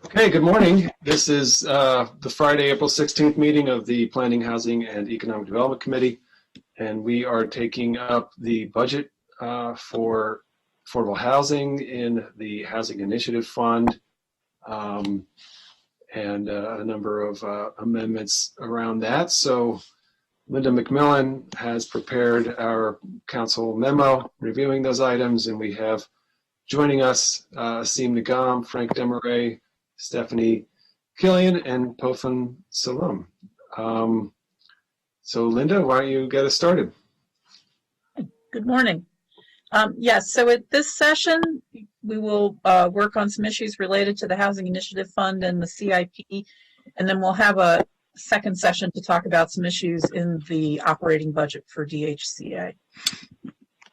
Okay, good morning. This is the Friday, April 16th meeting of the Planning, Housing, and Economic Development Committee, and we are taking up the budget for affordable housing in the Housing Initiative Fund, and a number of amendments around that. So Linda McMillan has prepared our council memo reviewing those items, and we have joining us Asim Nagam, Frank Demaray, Stephanie Killian, and Pofan Salom. So Linda, why don't you get us started? Good morning. Yes, so at this session, we will work on some issues related to the Housing Initiative Fund and the CIP, and then we'll have a second session to talk about some issues in the operating budget for DHCA.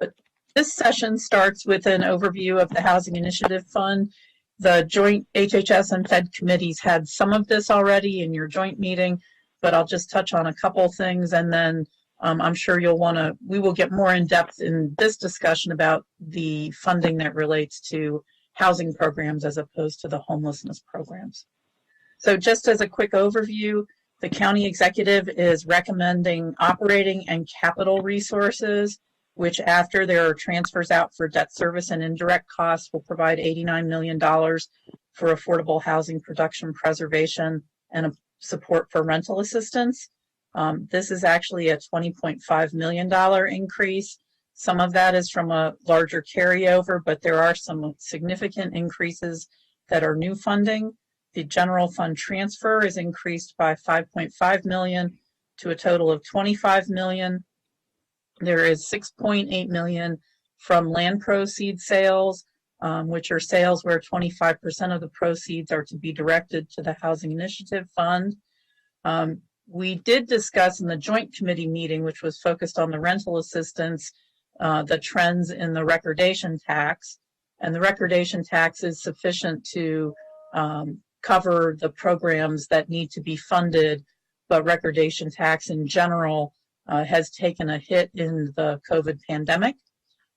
But this session starts with an overview of the Housing Initiative Fund. The joint HHS and PHED committees had some of this already in your joint meeting, but I'll just touch on a couple things, and then I'm sure we will get more in depth in this discussion about the funding that relates to housing programs as opposed to the homelessness programs. So just as a quick overview, the county executive is recommending operating and capital resources, which after there are transfers out for debt service and indirect costs will provide $89 million for affordable housing production preservation and support for rental assistance. This is actually a $20.5 million increase. Some of that is from a larger carryover, but there are some significant increases that are new funding. The general fund transfer is increased by $5.5 million to a total of $25 million. There is $6.8 million from land proceed sales, which are sales where 25% of the proceeds are to be directed to the Housing Initiative Fund. We did discuss in the joint committee meeting, which was focused on the rental assistance, the trends in the recordation tax, and the recordation tax is sufficient to cover the programs that need to be funded, but recordation tax in general has taken a hit in the COVID pandemic.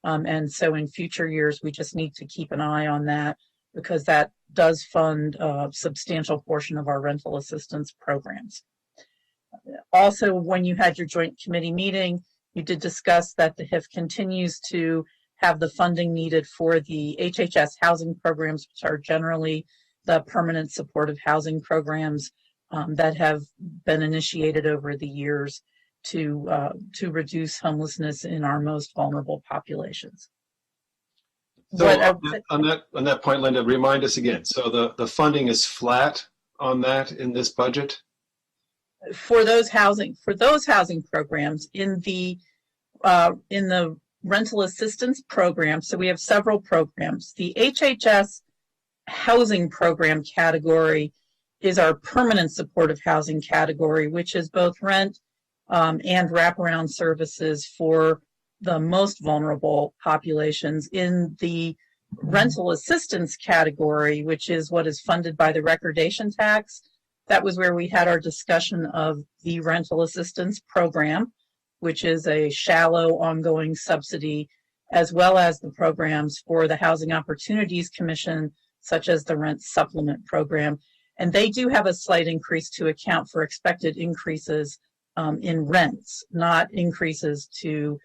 And so in future years, we just need to keep an eye on that because that does fund a substantial portion of our rental assistance programs. Also, when you had your joint committee meeting, you did discuss that the HIF continues to have the funding needed for the HHS housing programs, which are generally the permanent supportive housing programs that have been initiated over the years to reduce homelessness in our most vulnerable populations. So on that point, Linda, remind us again. So the funding is flat on that in this budget? For those housing programs in the rental assistance program, so we have several programs. The HHS housing program category is our permanent supportive housing category, which is both rent and wraparound services for the most vulnerable populations. In the rental assistance category, which is what is funded by the recordation tax, that was where we had our discussion of the rental assistance program, which is a shallow ongoing subsidy, as well as the programs for the Housing Opportunities Commission, such as the Rent Supplement Program. And they do have a slight increase to account for expected increases in rents, not increases to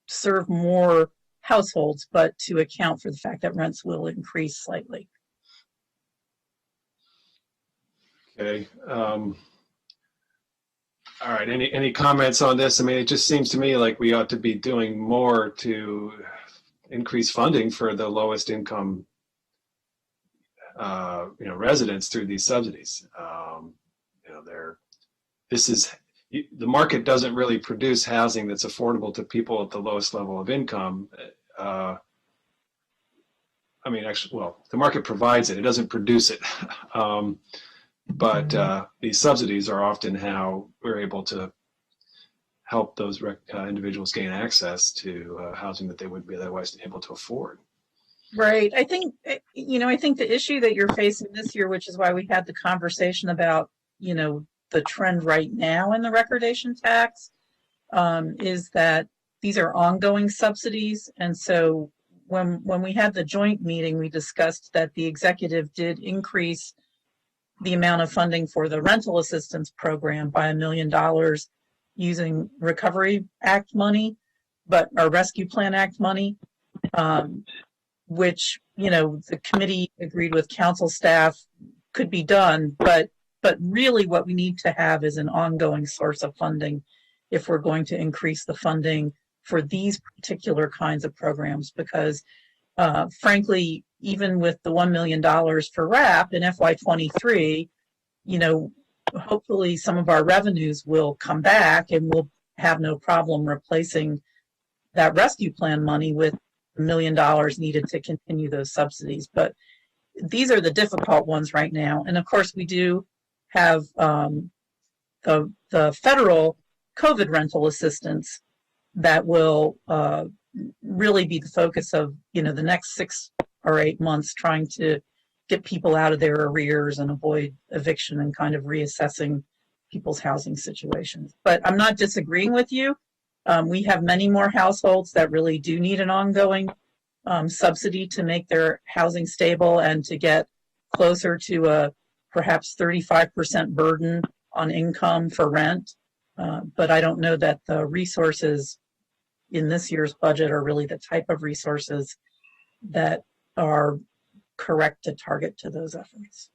serve more households, but to account for the fact that rents will increase slightly. Okay. All right. Any comments on this? I mean, it just seems to me like we ought to be doing more to increase funding for the lowest income, residents through these subsidies. The market doesn't really produce housing that's affordable to people at the lowest level of income. The market provides it. It doesn't produce it. But these subsidies are often how we're able to help those individuals gain access to housing that they wouldn't be otherwise able to afford. Right. I think the issue that you're facing this year, which is why we had the conversation about, the trend right now in the recordation tax, is that these are ongoing subsidies. And so when we had the joint meeting, we discussed that the executive did increase the amount of funding for the rental assistance program by $1 million using Recovery Act money, or Rescue Plan Act money, which, the committee agreed with council staff could be done, but really what we need to have is an ongoing source of funding if we're going to increase the funding for these particular kinds of programs, because frankly, even with the $1 million for RAP in FY23, hopefully some of our revenues will come back and we'll have no problem replacing that rescue plan money with $1 million needed to continue those subsidies. But these are the difficult ones right now. And of course, we do have the federal COVID rental assistance that will really be the focus of the next 6 or 8 months, trying to get people out of their arrears and avoid eviction and kind of reassessing people's housing situations. But I'm not disagreeing with you. We have many more households that really do need an ongoing subsidy to make their housing stable and to get closer to a perhaps 35% burden on income for rent. But I don't know that the resources in this year's budget are really the type of resources that are correct to target to those efforts.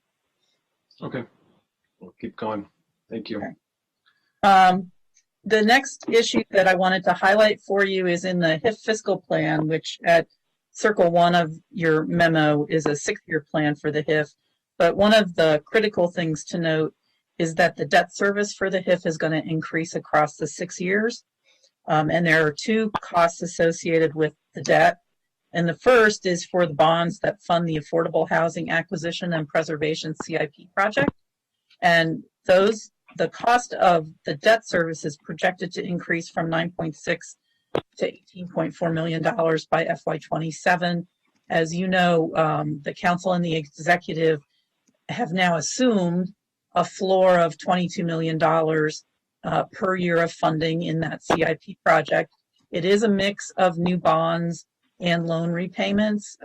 Okay, we'll keep going. Thank you. Okay. The next issue that I wanted to highlight for you is in the HIF fiscal plan, which at Circle 1 of your memo is a 6-year plan for the HIF. But one of the critical things to note is that the debt service for the HIF is going to increase across the 6 years. And there are 2 costs associated with the debt. And the first is for the bonds that fund the Affordable Housing Acquisition and Preservation CIP project. And the cost of the debt service is projected to increase from $9.6 to $18.4 million by FY27. As you know, the council and the executive have now assumed a floor of $22 million per year of funding in that CIP project. It is a mix of new bonds and loan repayments.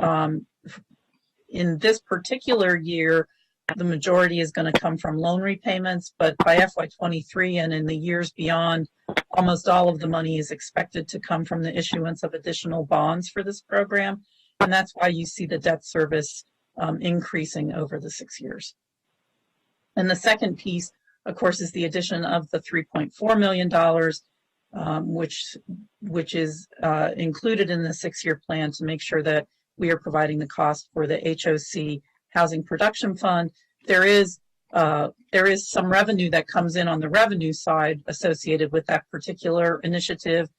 In this particular year, the majority is going to come from loan repayments, but by FY23 and in the years beyond, almost all of the money is expected to come from the issuance of additional bonds for this program. And that's why you see the debt service increasing over the 6 years. And the second piece, of course, is the addition of the $3.4 million, which is included in the 6-year plan to make sure that we are providing the cost for the HOC Housing Production Fund. There is some revenue that comes in on the revenue side associated with that particular initiative,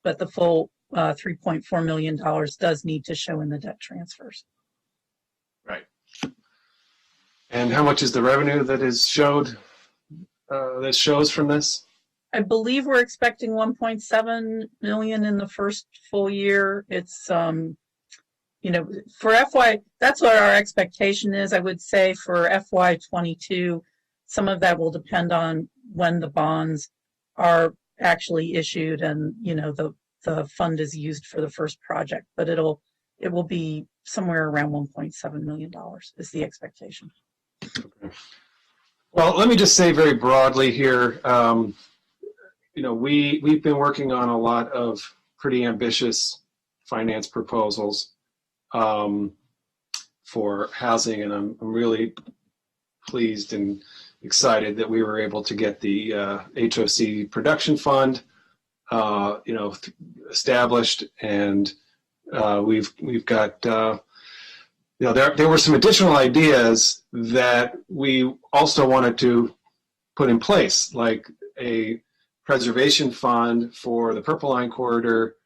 but the full $3.4 million does need to show in the debt transfers. Right. And how much is the revenue that is showed, that shows from this? I believe we're expecting 1.7 million in the first full year. It's, for FY, that's what our expectation is. I would say for FY22, some of that will depend on when the bonds are actually issued and, the fund is used for the first project, but it will be somewhere around $1.7 million is the expectation. Okay. Well, let me just say very broadly here, we've been working on a lot of pretty ambitious finance proposals for housing, and I'm really pleased and excited that we were able to get the HOC production fund, established, and we've got there were some additional ideas that we also wanted to put in place, like a preservation fund for the Purple Line corridor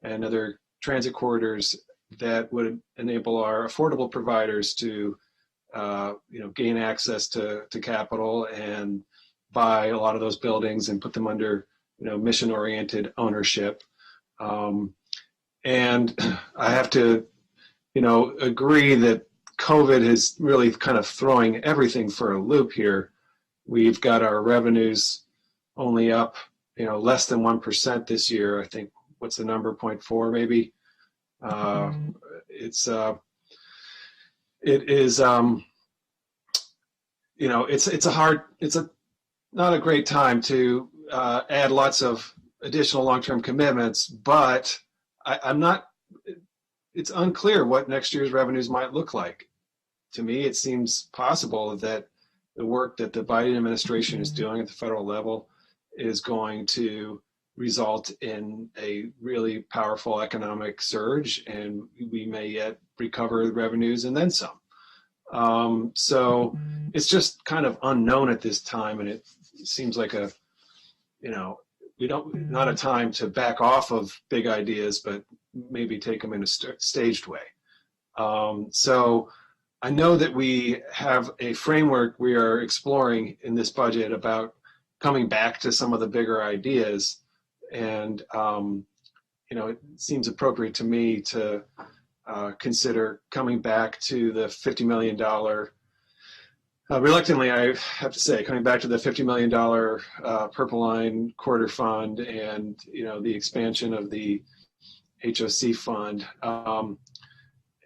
and other transit corridors that would enable our affordable providers to gain access to capital and buy a lot of those buildings and put them under mission-oriented ownership. And I have to agree that COVID is really kind of throwing everything for a loop here. We've got our revenues only up less than 1% this year. I think, what's the number, 0.4 maybe? it is not a great time to add lots of additional long-term commitments, but it's unclear what next year's revenues might look like. To me, it seems possible that the work that the Biden administration is doing at the federal level is going to result in a really powerful economic surge, and we may yet recover the revenues and then some. So it's just kind of unknown at this time, and it seems like not a time to back off of big ideas, but maybe take them in a staged way. So I know that we have a framework we are exploring in this budget about coming back to some of the bigger ideas, and it seems appropriate to me to consider coming back to the $50 million. Reluctantly, I have to say, coming back to the $50 million Purple Line Quarter Fund and the expansion of the HOC Fund.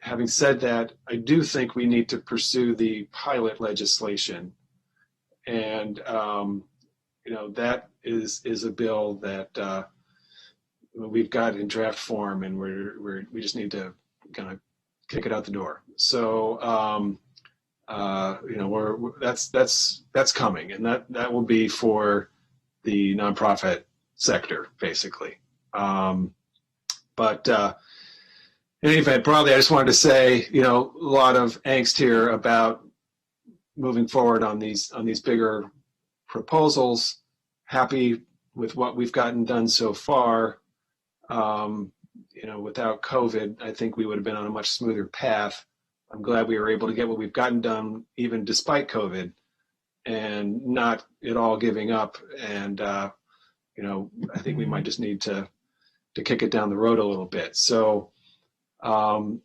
Having said that, I do think we need to pursue the pilot legislation, and that is a bill that we've got in draft form, and we just need to kind of kick it out the door. So that's coming, and that will be for the nonprofit sector, basically. But in any event, broadly, I just wanted to say, a lot of angst here about moving forward on these bigger proposals. Happy with what we've gotten done so far. Without COVID, I think we would have been on a much smoother path. I'm glad we were able to get what we've gotten done, even despite COVID, and not at all giving up. And I think we might just need to kick it down the road a little bit. So, I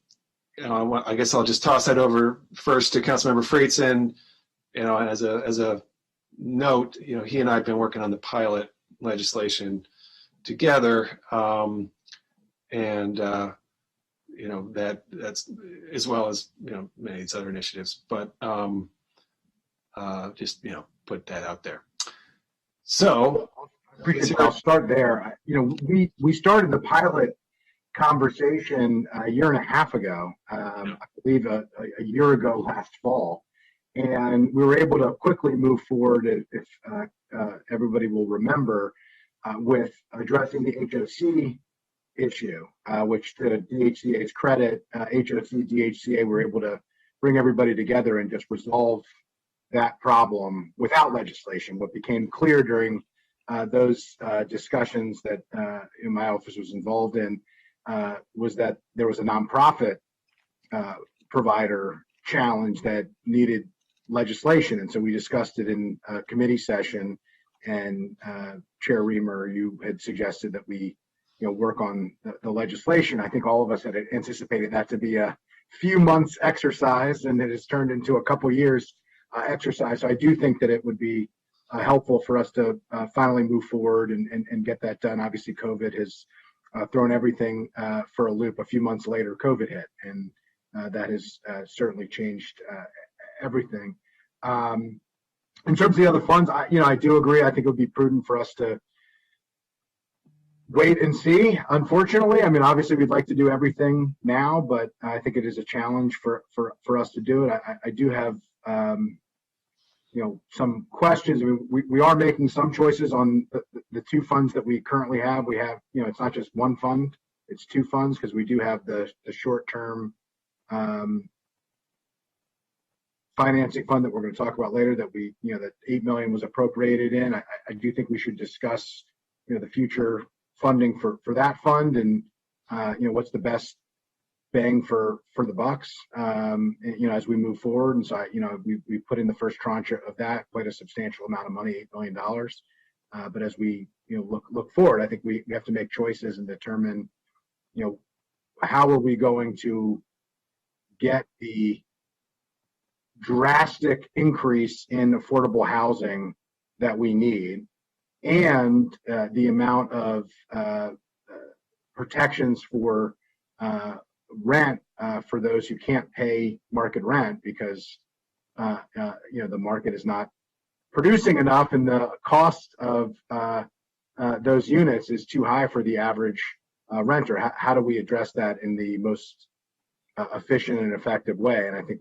guess I'll just toss that over first to Councilmember Freitzen. As a note, he and I have been working on the pilot legislation together, and that's as well as many of these other initiatives. But just put that out there. So I'll start there. We started the pilot conversation a year and a half ago, I believe a year ago last fall, and we were able to quickly move forward, if everybody will remember, with addressing the HOC issue, which to DHCA's credit, HOC, DHCA were able to bring everybody together and just resolve that problem without legislation. What became clear during those discussions that my office was involved in was that there was a nonprofit provider challenge that needed legislation. And so we discussed it in a committee session, and Chair Reamer, you had suggested that we work on the legislation. I think all of us had anticipated that to be a few months exercise, and it has turned into a couple years exercise. So I do think that it would be helpful for us to finally move forward and get that done. Obviously, COVID has thrown everything for a loop. A few months later, COVID hit, and that has certainly changed everything. In terms of the other funds, I do agree. I think it would be prudent for us to wait and see. Unfortunately, obviously we'd like to do everything now, but I think it is a challenge for us to do it. I do have some questions. We are making some choices on the two funds that we currently have. We have, it's not just one fund, it's two funds, because we do have the short-term financing fund that we're going to talk about later, that that $8 million was appropriated in. I do think we should discuss, the future funding for that fund, and what's the best bang for the bucks, as we move forward. And so, we put in the first tranche of that, quite a substantial amount of money, $8 million. But as we look forward, I think we have to make choices and determine, how are we going to get the drastic increase in affordable housing that we need, and the amount of protections for rent for those who can't pay market rent because the market is not producing enough, and the cost of those units is too high for the average renter. How do we address that in the most efficient and effective way? And I think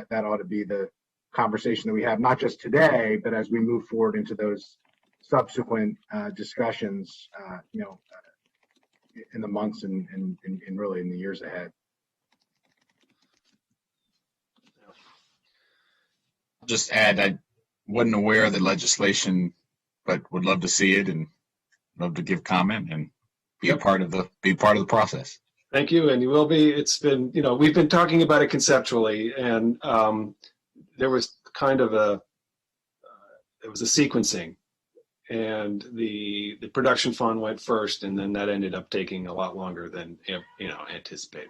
that ought to be the conversation that we have, not just today, but as we move forward into those subsequent discussions, in the months and really in the years ahead. Just add, I wasn't aware of the legislation, but would love to see it and love to give comment and be a part of the process. Thank you, and you will be. It's been, we've been talking about it conceptually, and there was kind of a sequencing, and the production fund went first, and then that ended up taking a lot longer than anticipated.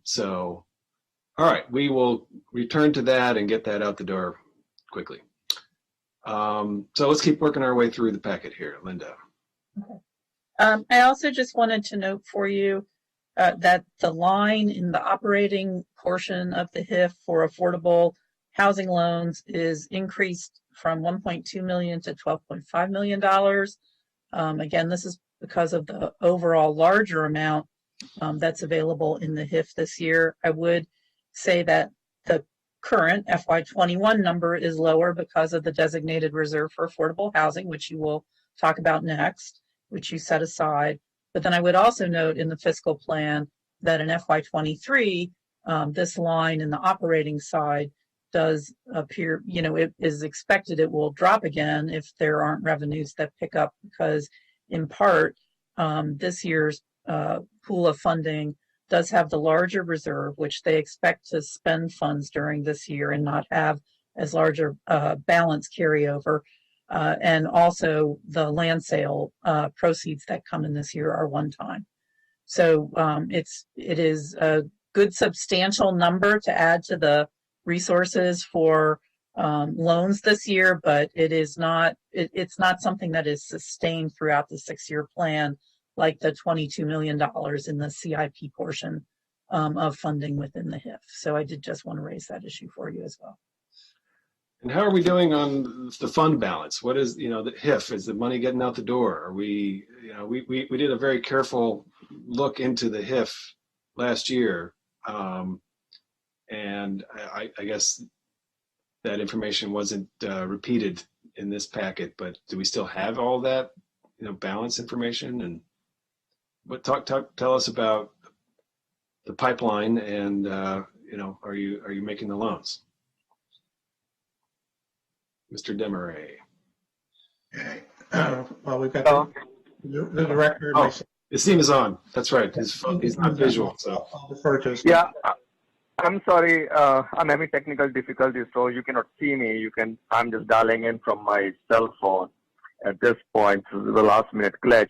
So, all right, we will return to that and get that out the door quickly. So let's keep working our way through the packet here, Linda. Okay. I also just wanted to note for you that the line in the operating portion of the HIF for affordable housing loans is increased from $1.2 million to $12.5 million. Again, this is because of the overall larger amount that's available in the HIF this year. I would say that the current FY21 number is lower because of the designated reserve for affordable housing, which you will talk about next, which you set aside. But then I would also note in the fiscal plan that in FY23, this line in the operating side does appear, it is expected it will drop again if there aren't revenues that pick up, because in part, this year's pool of funding does have the larger reserve, which they expect to spend funds during this year and not have as large a balance carryover. And also the land sale proceeds that come in this year are one time. So it is a good substantial number to add to the resources for loans this year, but it's not something that is sustained throughout the 6-year plan, like the $22 million in the CIP portion of funding within the HIF. So I did just want to raise that issue for you as well. And how are we doing on the fund balance? What is, the HIF? Is the money getting out the door? Are we, we did a very careful look into the HIF last year. And I guess that information wasn't repeated in this packet, but do we still have all that, balance information? And what tell us about the pipeline and, are you making the loans? Mr. Demaray. Okay. Well, we've got the director. Oh, his theme is on. That's right. He's not visual, so I'll defer to his. Yeah, I'm sorry. I'm having technical difficulties, so you cannot see me. I'm just dialing in from my cell phone at this point. This is the last minute glitch.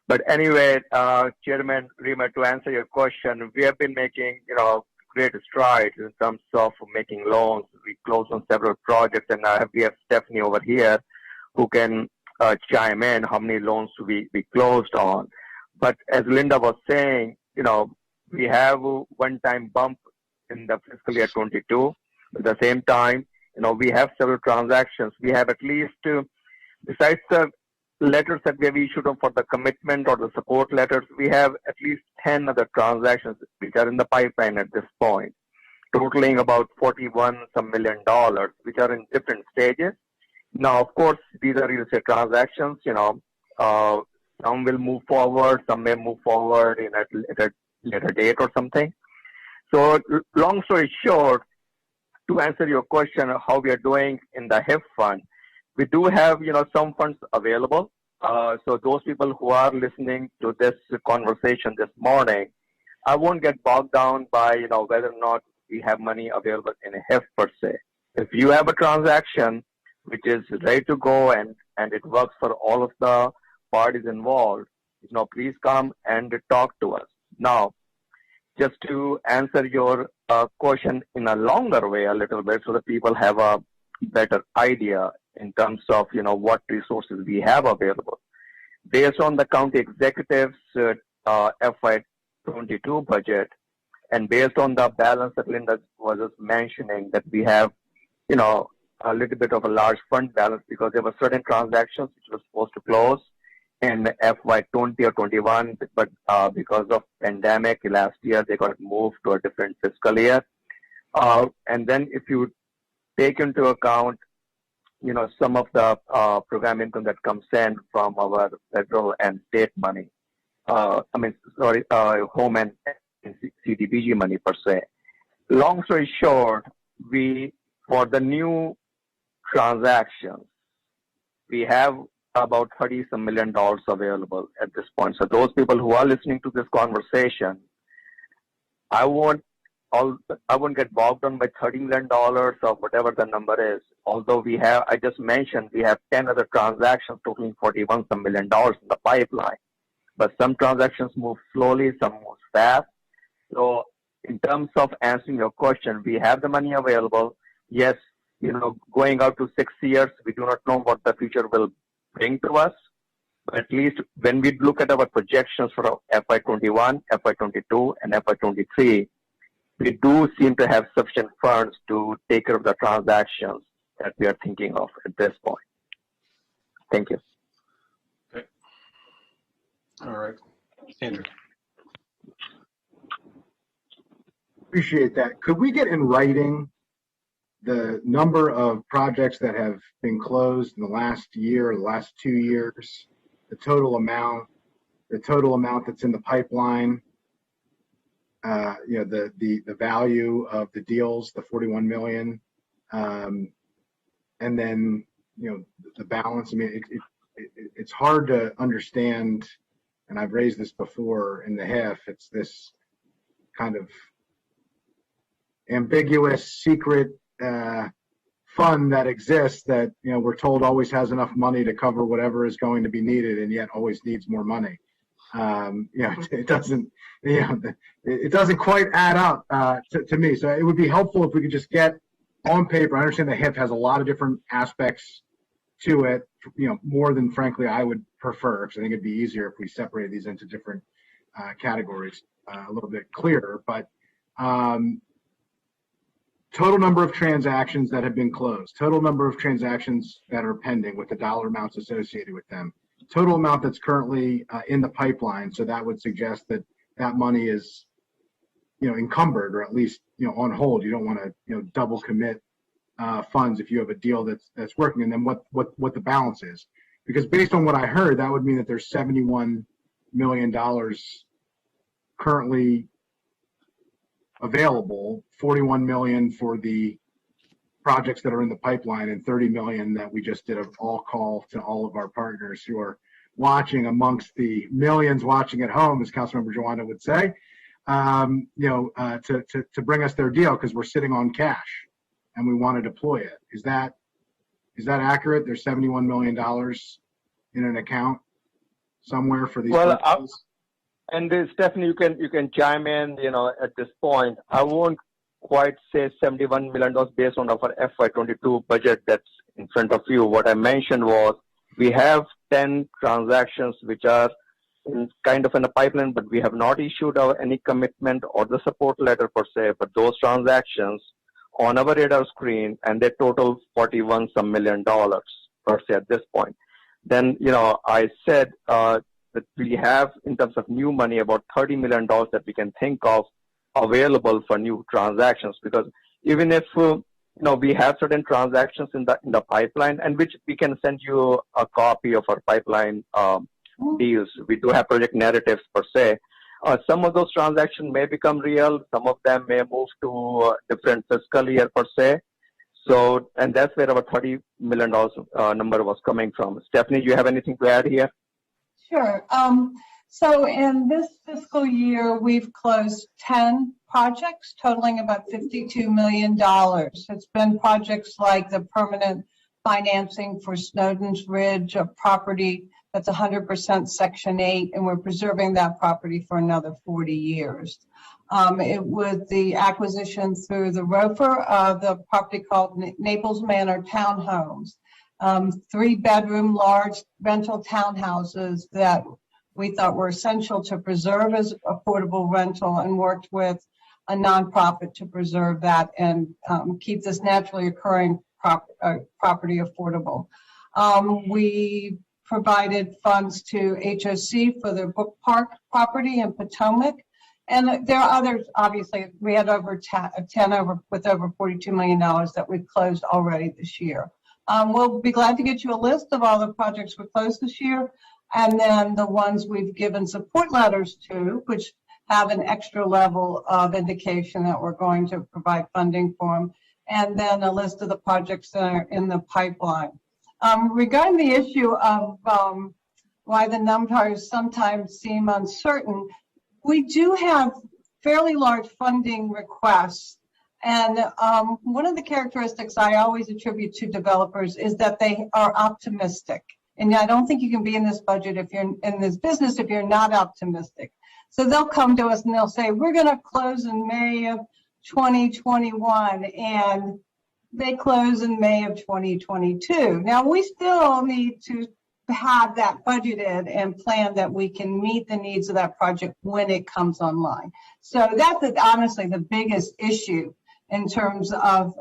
But anyway, Chairman Rima, to answer your question, we have been making, great strides in terms of making loans. We closed on several projects, and we have Stephanie over here who can chime in how many loans we closed on. But as Linda was saying, we have a one-time bump in the fiscal year 22. At the same time, we have several transactions. We have at least, besides the letters that we have issued for the commitment or the support letters, we have at least 10 other transactions which are in the pipeline at this point, totaling about $41 million, which are in different stages. Now, of course, these are real estate transactions. Some will move forward, some may move forward at a later date or something. So, long story short, to answer your question of how we are doing in the HIF fund, we do have, some funds available. So those people who are listening to this conversation this morning, I won't get bogged down by, whether or not we have money available in a HIF per se. If you have a transaction which is ready to go and it works for all of the parties involved, please come and talk to us. Now, just to answer your question in a longer way a little bit so that people have a better idea in terms of, what resources we have available. Based on the county executives FY 22 budget. And based on the balance that Linda was just mentioning, that we have, a little bit of a large fund balance because there were certain transactions which were supposed to close in FY20 or 21, but because of pandemic last year, they got moved to a different fiscal year. And then if you take into account, some of the program income that comes in from our federal and state money, home and CDBG money per se. Long story short, for the new transactions, we have about $30 some million available at this point. So those people who are listening to this conversation, I won't get bogged down by $30 million or whatever the number is. Although I just mentioned we have 10 other transactions totaling $41 some million in the pipeline. But some transactions move slowly, some move fast. So in terms of answering your question, we have the money available. Yes, going out to 6 years, we do not know what the future will bring to us. But at least when we look at our projections for FY21, FY22, and FY23, we do seem to have sufficient funds to take care of the transactions that we are thinking of at this point. Thank you. Okay. All right. Andrew. Appreciate that. Could we get in writing the number of projects that have been closed in the last year or the last 2 years, the total amount that's in the pipeline, the value of the deals, the 41 million, and then, the balance. I mean, it's hard to understand, and I've raised this before in the HIF, it's this kind of ambiguous secret fund that exists that we're told always has enough money to cover whatever is going to be needed, and yet always needs more money. It doesn't quite add up to me. So it would be helpful if we could just get on paper. I understand the HIF has a lot of different aspects to it, more than frankly I would prefer, because I think it'd be easier if we separated these into different categories a little bit clearer. But total number of transactions that have been closed, total number of transactions that are pending with the dollar amounts associated with them, total amount that's currently in the pipeline. So that would suggest that that money is, encumbered, or at least, on hold. You don't want to, double commit funds if you have a deal that's working. And then what the balance is, because based on what I heard, that would mean that there's $71 million currently available, 41 million for the projects that are in the pipeline, and 30 million that we just did an all call to all of our partners who are watching, amongst the millions watching at home, as Councilmember Joanna would say, to bring us their deal, because we're sitting on cash and we want to deploy it. Is that accurate? There's $71 million in an account somewhere for these purposes? And Stephanie, you can chime in, at this point. I won't quite say $71 million based on our FY22 budget that's in front of you. What I mentioned was we have 10 transactions which are kind of in the pipeline, but we have not issued any commitment or the support letter per se, but those transactions on our radar screen, and they total $41 some million per se at this point. Then, I said that we have, in terms of new money, about $30 million that we can think of available for new transactions, because even if we have certain transactions in the pipeline, and which we can send you a copy of our pipeline deals. We do have project narratives per se. Some of those transactions may become real. Some of them may move to a different fiscal year per se. So, and that's where our $30 million number was coming from. Stephanie, do you have anything to add here? Sure. So in this fiscal year, we've closed 10 projects totaling about $52 million. It's been projects like the permanent financing for Snowden's Ridge, a property that's 100% Section 8, and we're preserving that property for another 40 years. With the acquisition through the ROFR of the property called Naples Manor Townhomes, 3-bedroom large rental townhouses that we thought were essential to preserve as affordable rental, and worked with a nonprofit to preserve that and keep this naturally occurring property affordable. We provided funds to HOC for their book park property in Potomac. And there are others, obviously. We had over 10 with over $42 million that we've closed already this year. We'll be glad to get you a list of all the projects we closed this year, and then the ones we've given support letters to, which have an extra level of indication that we're going to provide funding for them, and then a list of the projects that are in the pipeline. Regarding the issue of why the numbers sometimes seem uncertain, we do have fairly large funding requests. And one of the characteristics I always attribute to developers is that they are optimistic. And I don't think you can be in this budget if you're in this business if you're not optimistic. So they'll come to us and they'll say, we're going to close in May of 2021, and they close in May of 2022. Now, we still need to have that budgeted and plan that we can meet the needs of that project when it comes online. So that's honestly the biggest issue in terms of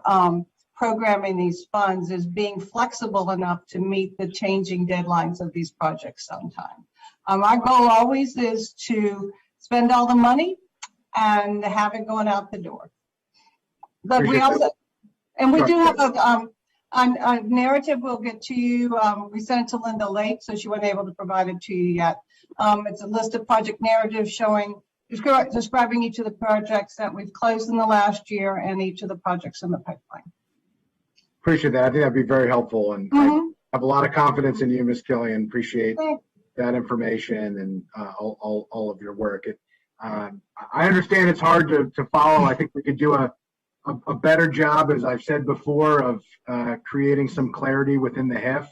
programming these funds, is being flexible enough to meet the changing deadlines of these projects sometime. Our goal always is to spend all the money and have it going out the door. But we also, and we do have a narrative we'll get to you. We sent it to Linda late, so she wasn't able to provide it to you yet. It's a list of project narratives showing, describing each of the projects that we've closed in the last year and each of the projects in the pipeline. Appreciate that. I think that'd be very helpful. And I have a lot of confidence in you, Ms. Killian. Appreciate that information and all of your work. I understand it's hard to follow. I think we could do a better job, as I've said before, of creating some clarity within the HIF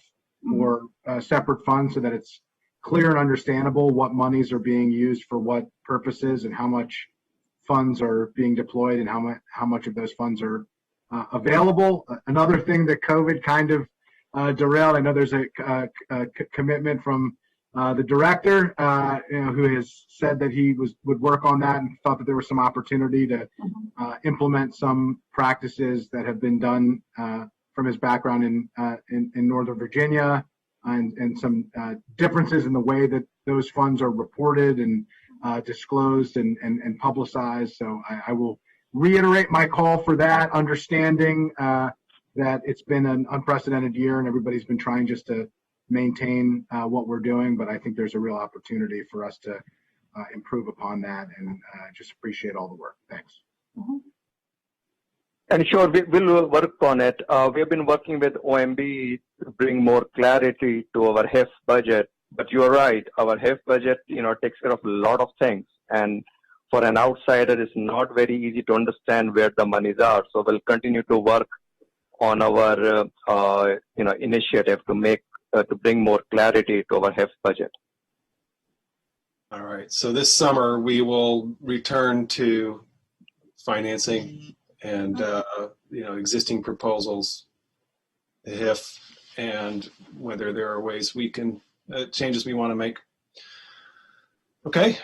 or separate funds so that it's clear and understandable what monies are being used for what purposes and how much funds are being deployed and how much of those funds are available. Another thing that COVID kind of derailed, I know there's a commitment from the director, who has said that he would work on that and thought that there was some opportunity to implement some practices that have been done from his background in Northern Virginia, and some differences in the way that those funds are reported and disclosed and publicized. So I will reiterate my call for that, understanding that it's been an unprecedented year and everybody's been trying just to maintain what we're doing, but I think there's a real opportunity for us to improve upon that, and just appreciate all the work. Thanks. And sure, we'll work on it. We've been working with OMB to bring more clarity to our HIF budget, but you're right, our HIF budget, takes care of a lot of things, and for an outsider, it's not very easy to understand where the monies are. So we'll continue to work on our, initiative to bring more clarity to our HIF budget. All right. So this summer we will return to financing and existing proposals, the HIF, and whether there are ways we can changes we want to make. Okay.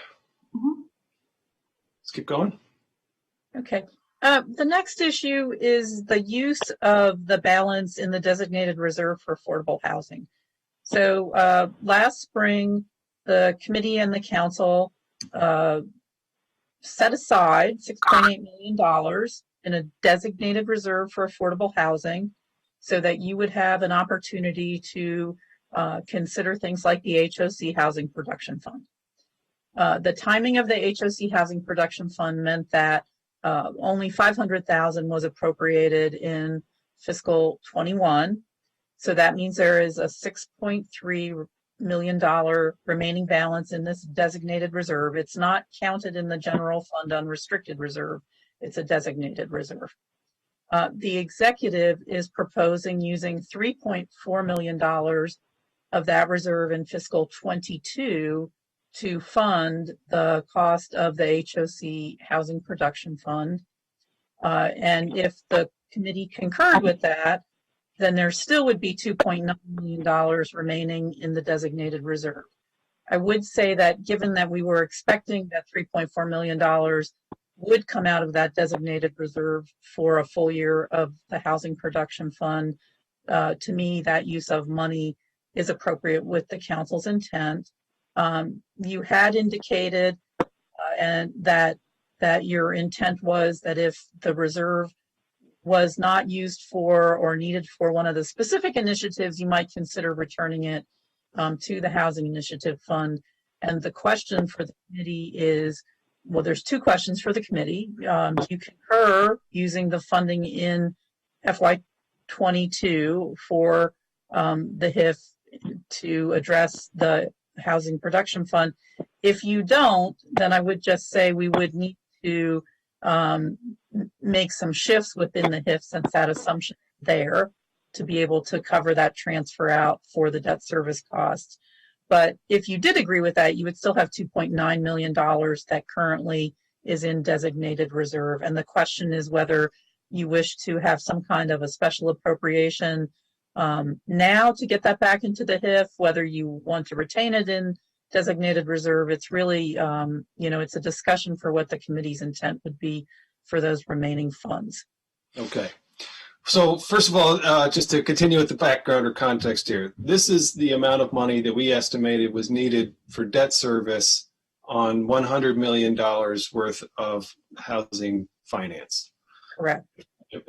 Let's keep going. Okay. The next issue is the use of the balance in the designated reserve for affordable housing. So last spring, the committee and the council set aside $6.8 million in a designated reserve for affordable housing so that you would have an opportunity to consider things like the HOC Housing Production Fund. The timing of the HOC Housing Production Fund meant that only $500,000 was appropriated in fiscal 21. So that means there is a $6.3 million remaining balance in this designated reserve. It's not counted in the general fund unrestricted reserve. It's a designated reserve. The executive is proposing using $3.4 million of that reserve in fiscal 22 to fund the cost of the HOC Housing Production Fund. And if the committee concurred with that, then there still would be $2.9 million remaining in the designated reserve. I would say that given that we were expecting that $3.4 million would come out of that designated reserve for a full year of the Housing Production Fund, to me, that use of money is appropriate with the council's intent. You had indicated and that your intent was that if the reserve was not used for or needed for one of the specific initiatives, you might consider returning it to the Housing Initiative Fund. And the question for the committee is, well, there's two questions for the committee. Do you concur using the funding in FY22 for the HIF to address the Housing Production Fund? If you don't, then I would just say we would need to make some shifts within the HIF since that assumption is there to be able to cover that transfer out for the debt service costs. But if you did agree with that, you would still have $2.9 million that currently is in designated reserve. And the question is whether you wish to have some kind of a special appropriation now to get that back into the HIF, whether you want to retain it in designated reserve. It's really, it's a discussion for what the committee's intent would be for those remaining funds. Okay. So first of all, just to continue with the background or context here, this is the amount of money that we estimated was needed for debt service on $100 million worth of housing finance. Correct.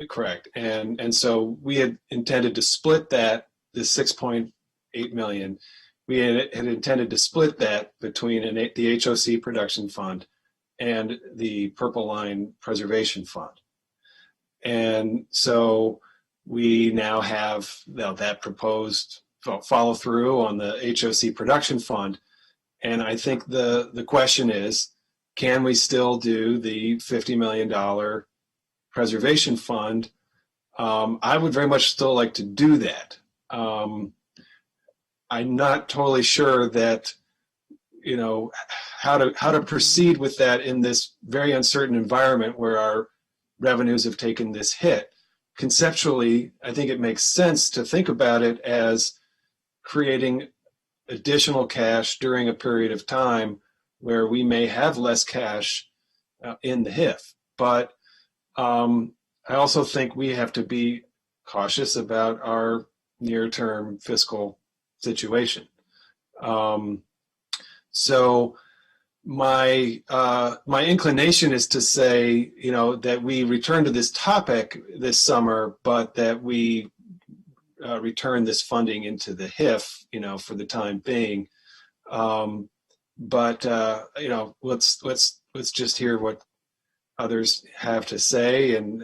Correct. And so we had intended to split that, the 6.8 million, we had intended to split that between the HOC Production Fund and the Purple Line Preservation Fund. And so we now have that proposed follow through on the HOC Production Fund. And I think the question is, can we still do the $50 million Preservation Fund? I would very much still like to do that. I'm not totally sure that, how to proceed with that in this very uncertain environment where our revenues have taken this hit. Conceptually, I think it makes sense to think about it as creating additional cash during a period of time where we may have less cash in the HIF. But I also think we have to be cautious about our near-term fiscal situation. So my inclination is to say, that we return to this topic this summer, but that we return this funding into the HIF, for the time being. But let's just hear what others have to say, and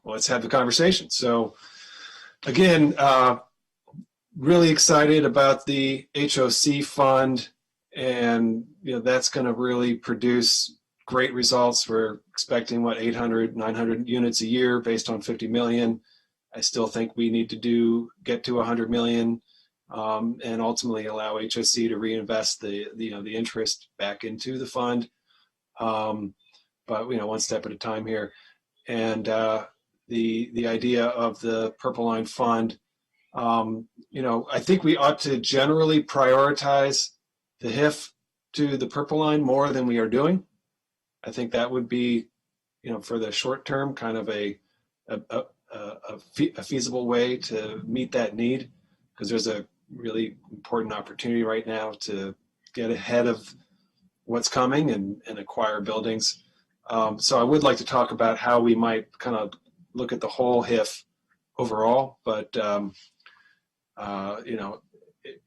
let's have the conversation. So again, really excited about the HOC fund, and that's going to really produce great results. We're expecting 800, 900 units a year based on 50 million. I still think we need to get to 100 million, and ultimately allow HOC to reinvest the interest back into the fund. But one step at a time here. And the idea of the Purple Line Fund, I think we ought to generally prioritize the HIF to the Purple Line more than we are doing. I think that would be, for the short term, kind of a feasible way to meet that need, because there's a really important opportunity right now to get ahead of what's coming and acquire buildings. So I would like to talk about how we might kind of look at the whole HIF overall, but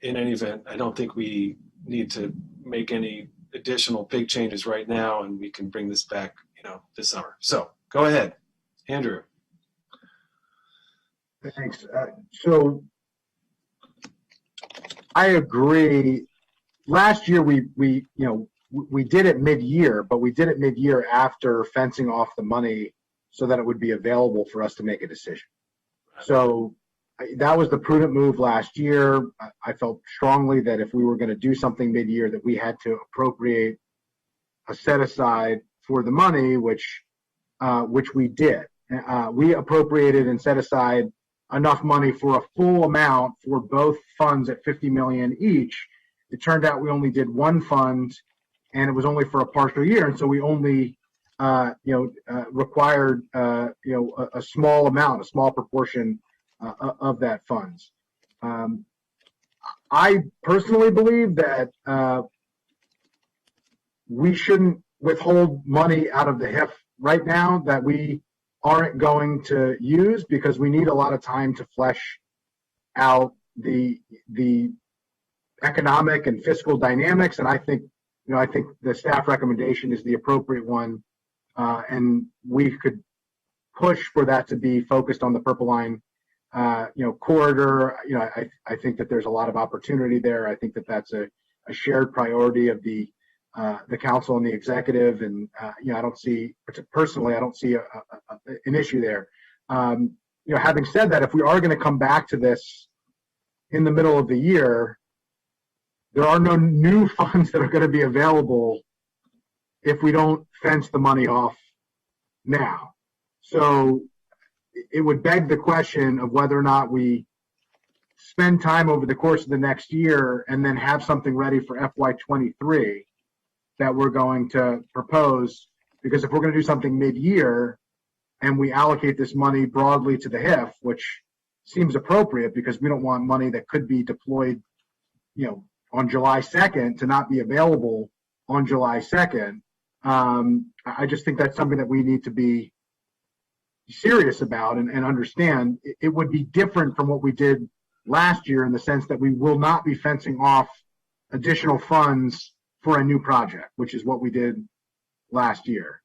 in any event, I don't think we need to make any additional big changes right now, and we can bring this back, this summer. So go ahead, Andrew. Thanks. So I agree. Last year we did it mid-year, but we did it mid-year after fencing off the money so that it would be available for us to make a decision. So that was the prudent move last year. I felt strongly that if we were going to do something mid-year, that we had to appropriate a set aside for the money, which we did. We appropriated and set aside enough money for a full amount for both funds at 50 million each. It turned out we only did one fund, and it was only for a partial year, and so we only required a small amount, a small proportion of that funds. I personally believe that we shouldn't withhold money out of the HIF right now that we aren't going to use, because we need a lot of time to flesh out the economic and fiscal dynamics. And I think the staff recommendation is the appropriate one, and we could push for that to be focused on the Purple Line corridor. I think that there's a lot of opportunity there. I think that that's a shared priority of the council and the executive, and I don't see an issue there. Having said that, if we are going to come back to this in the middle of the year, there are no new funds that are going to be available if we don't fence the money off now. So it would beg the question of whether or not we spend time over the course of the next year and then have something ready for FY23 that we're going to propose. Because if we're going to do something mid-year and we allocate this money broadly to the HIF, which seems appropriate because we don't want money that could be deployed, on July 2nd to not be available on July 2nd. I just think that's something that we need to be serious about and understand. It would be different from what we did last year in the sense that we will not be fencing off additional funds for a new project, which is what we did last year.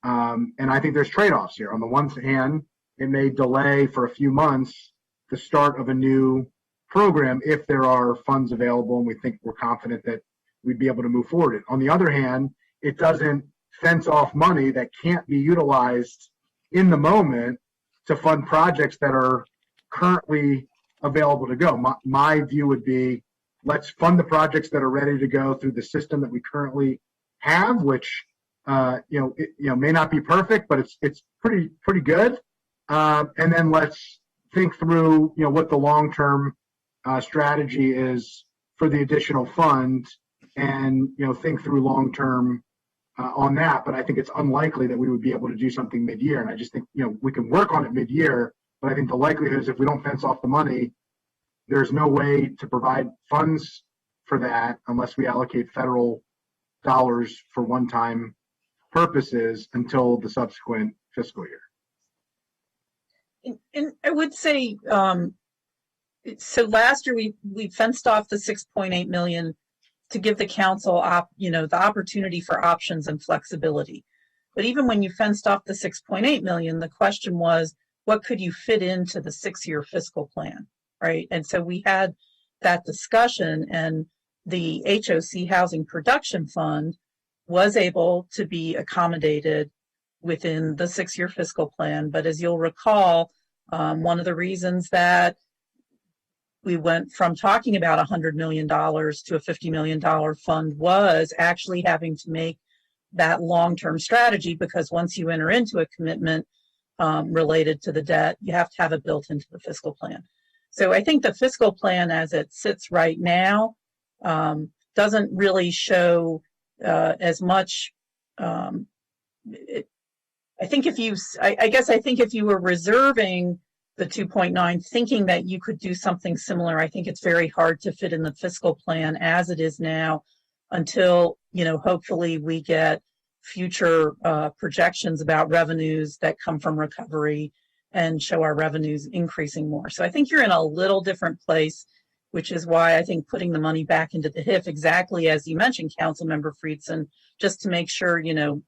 And I think there's trade-offs here. On the one hand, it may delay for a few months the start of a new program if there are funds available and we're confident that we'd be able to move forward. On the other hand, it doesn't fence off money that can't be utilized in the moment to fund projects that are currently available to go. My view would be, let's fund the projects that are ready to go through the system that we currently have, which may not be perfect, but it's pretty good. And then let's think through what the long-term strategy is for the additional fund, and think through long-term on that. But I think it's unlikely that we would be able to do something mid-year. And I just think we can work on it mid-year, but I think the likelihood is if we don't fence off the money, there's no way to provide funds for that unless we allocate federal dollars for one-time purposes until the subsequent fiscal year. And I would say, so last year we fenced off the 6.8 million to give the council the opportunity for options and flexibility. But even when you fenced off the 6.8 million, the question was, what could you fit into the 6-year fiscal plan, right? And so we had that discussion, and the HOC Housing Production Fund was able to be accommodated within the 6-year fiscal plan. But as you'll recall, one of the reasons that we went from talking about $100 million to a $50 million fund was actually having to make that long-term strategy, because once you enter into a commitment related to the debt, you have to have it built into the fiscal plan. So I think the fiscal plan as it sits right now doesn't really show as much. I think if you were reserving the 2.9, thinking that you could do something similar, I think it's very hard to fit in the fiscal plan as it is now until, hopefully we get future projections about revenues that come from recovery and show our revenues increasing more. So I think you're in a little different place, which is why I think putting the money back into the HIF, exactly as you mentioned, Councilmember Friedson, just to make sure,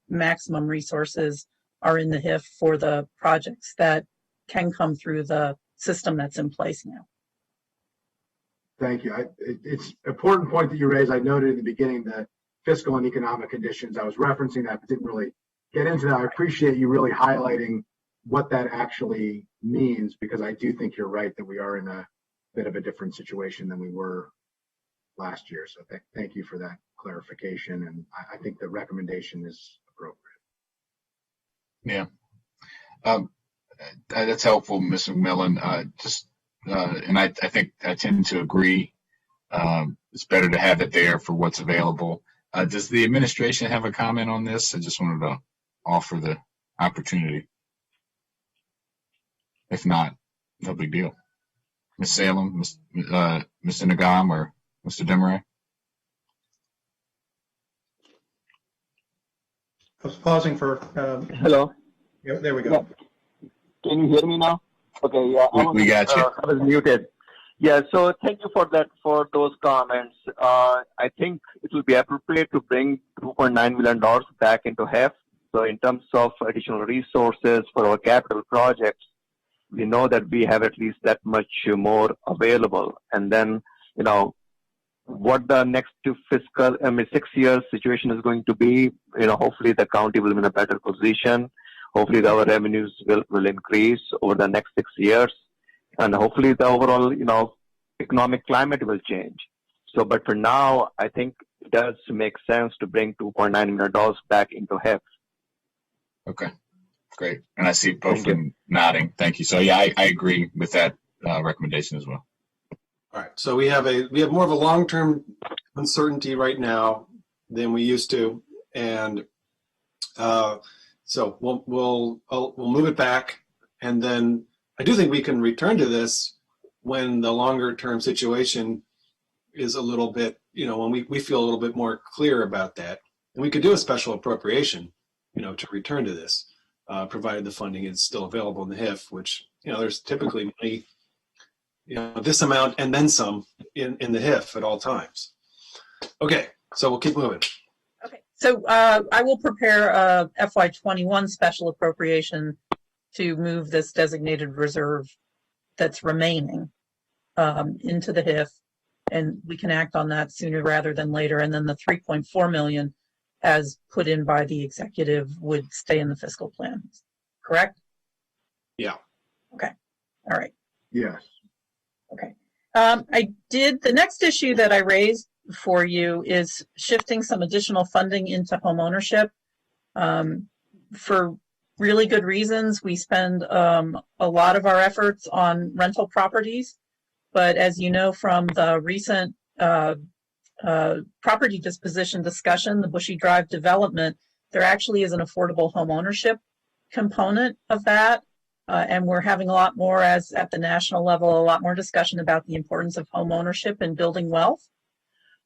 maximum resources are in the HIF for the projects that can come through the system that's in place now. Thank you. It's an important point that you raised. I noted in the beginning that fiscal and economic conditions, I was referencing that, but didn't really get into that. I appreciate you really highlighting what that actually means, because I do think you're right that we are in a bit of a different situation than we were last year. So thank you for that clarification. And I think the recommendation is appropriate. Yeah. That's helpful, Ms. McMillan. And I think I tend to agree. It's better to have it there for what's available. Does the administration have a comment on this? I just wanted to offer the opportunity. If not, no big deal. Ms. Salem, Mr. Nagam, or Mr. Demaray? I was pausing for, Hello. yeah, there we go. Yeah. Can you hear me now? Okay, yeah. We got you. I was muted. Yeah, so thank you for those comments. I think it will be appropriate to bring $2.9 million back into HEF. So in terms of additional resources for our capital projects, we know that we have at least that much more available. And then, you know, what the next 6 years situation is going to be, you know, hopefully the county will be in a better position. Hopefully our revenues will increase over the next 6 years. And hopefully the overall, you know, economic climate will change. So, but for now, I think it does make sense to bring $2.9 million back into HEF. Okay, great. And I see both of them nodding. Thank you. So yeah, I agree with that recommendation as well. All right. So we have more of a long-term uncertainty right now than we used to, and so we'll move it back, and then I do think we can return to this when the longer-term situation is a little bit, you know, when we feel a little bit more clear about that, and we could do a special appropriation, you know, to return to this, provided the funding is still available in the HIF, which, you know, there's typically money, you know, this amount and then some in the HIF at all times. Okay, so we'll keep moving. Okay, so I will prepare a FY21 special appropriation to move this designated reserve that's remaining into the HIF, and we can act on that sooner rather than later. And then the $3.4 million, as put in by the executive, would stay in the fiscal plan. Correct? Yeah. Okay. All right. Yes. Okay. The next issue that I raised for you is shifting some additional funding into home ownership. For really good reasons, we spend a lot of our efforts on rental properties, but as you know from the recent property disposition discussion, the Bushy Drive development, there actually is an affordable home ownership component of that. And we're having a lot more, as at the national level, a lot more discussion about the importance of home ownership and building wealth.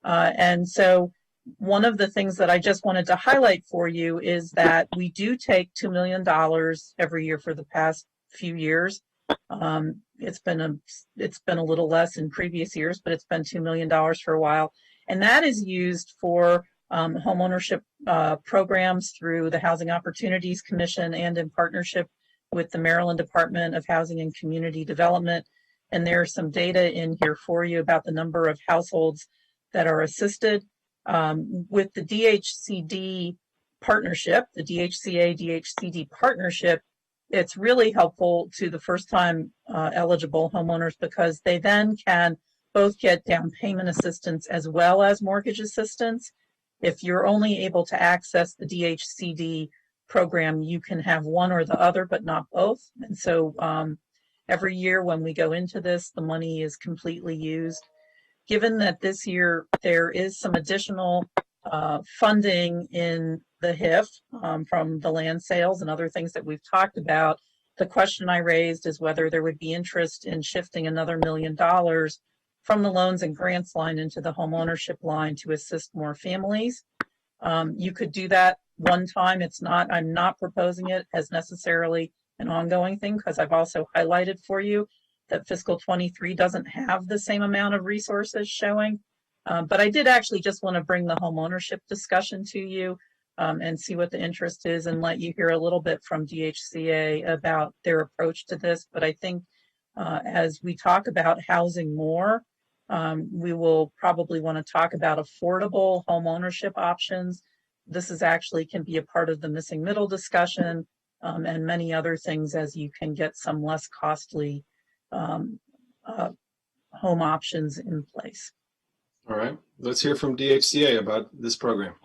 And so one of the things that I just wanted to highlight for you is that we do take $2 million every year for the past few years. It's been a little less in previous years, but it's been $2 million for a while. And that is used for home ownership programs through the Housing Opportunities Commission and in partnership with the Maryland Department of Housing and Community Development. And there's some data in here for you about the number of households that are assisted. With the DHCD partnership, the DHCA-DHCD partnership, it's really helpful to the first-time eligible homeowners because they then can both get down payment assistance as well as mortgage assistance. If you're only able to access the DHCD program, you can have one or the other, but not both. And so every year when we go into this, the money is completely used. Given that this year there is some additional funding in the HIF from the land sales and other things that we've talked about, the question I raised is whether there would be interest in shifting another $1 million from the loans and grants line into the home ownership line to assist more families. You could do that one time. I'm not proposing it as necessarily an ongoing thing because I've also highlighted for you that fiscal 23 doesn't have the same amount of resources showing. But I did actually just want to bring the home ownership discussion to you and see what the interest is and let you hear a little bit from DHCA about their approach to this. But I think as we talk about housing more, we will probably want to talk about affordable home ownership options. This is actually can be a part of the missing middle discussion and many other things as you can get some less costly home options in place. All right, let's hear from DHCA about this program.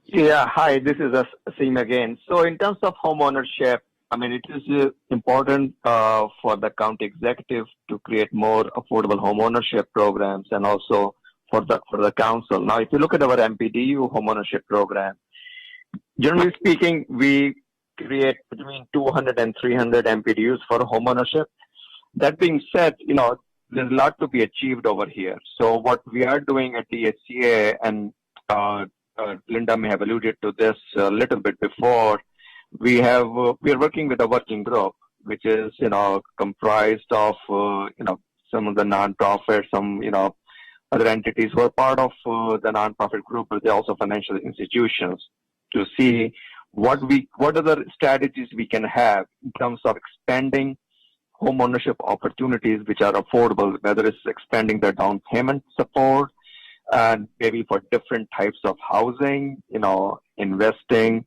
Yeah, hi, this is Asim again. So in terms of home ownership, I mean, it is important for the county executive to create more affordable homeownership programs, and also for the council. Now, if you look at our MPDU homeownership program, generally speaking, we create between 200 and 300 MPDUs for homeownership. That being said, there's a lot to be achieved over here. So what we are doing at the HCA, and Linda may have alluded to this a little bit before, we are working with a working group, which is, comprised of, some of the nonprofits, some, other entities who are part of the nonprofit group, but they're also financial institutions, to see what other strategies we can have in terms of expanding home ownership opportunities which are affordable, whether it's expanding the down payment support, and maybe for different types of housing, investing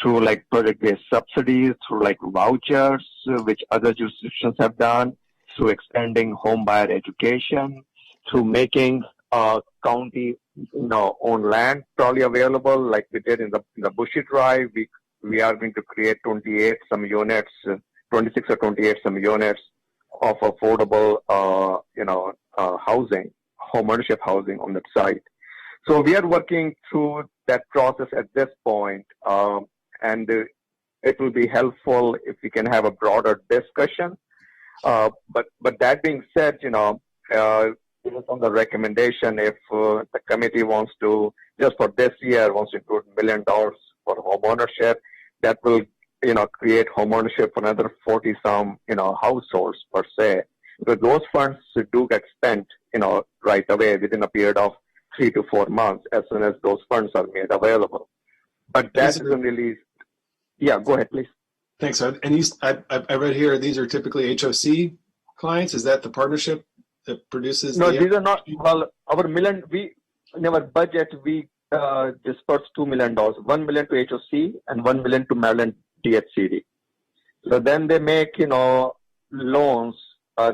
through like project-based subsidies, through like vouchers, which other jurisdictions have done, through expanding home buyer education, through making county own land probably available, like we did in the Bushy Drive. We are going to create 26 or 28 some units of affordable housing, home ownership housing on that site. So we are working through that process at this point, and it will be helpful if we can have a broader discussion. But that being said, on the recommendation, if the committee wants to, just for this year, wants to include $1 million for home ownership, that will, create home ownership for another 40 some, households per se. Because those funds do get spent, right away within a period of 3 to 4 months as soon as those funds are made available. But that isn't really, yeah, go ahead, please. Thanks. And I read here, these are typically HOC clients. Is that the partnership that produces? No, these are not. Well, our million, in our budget, we dispersed $2 million, $1 million to HOC and $1 million to Maryland DHCD. So then they make, loans.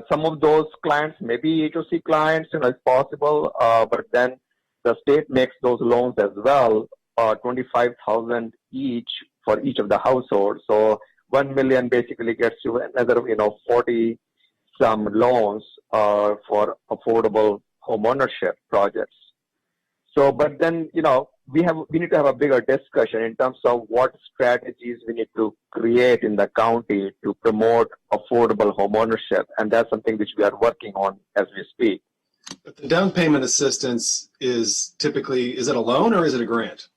Some of those clients may be HOC clients, it's possible, but then the state makes those loans as well, $25,000 each for each of the households. So 1 million basically gets you another, 40 some loans for affordable homeownership projects. So, but then, we need to have a bigger discussion in terms of what strategies we need to create in the county to promote affordable homeownership, and that's something which we are working on as we speak. But the down payment assistance is typically, is it a loan or is it a grant?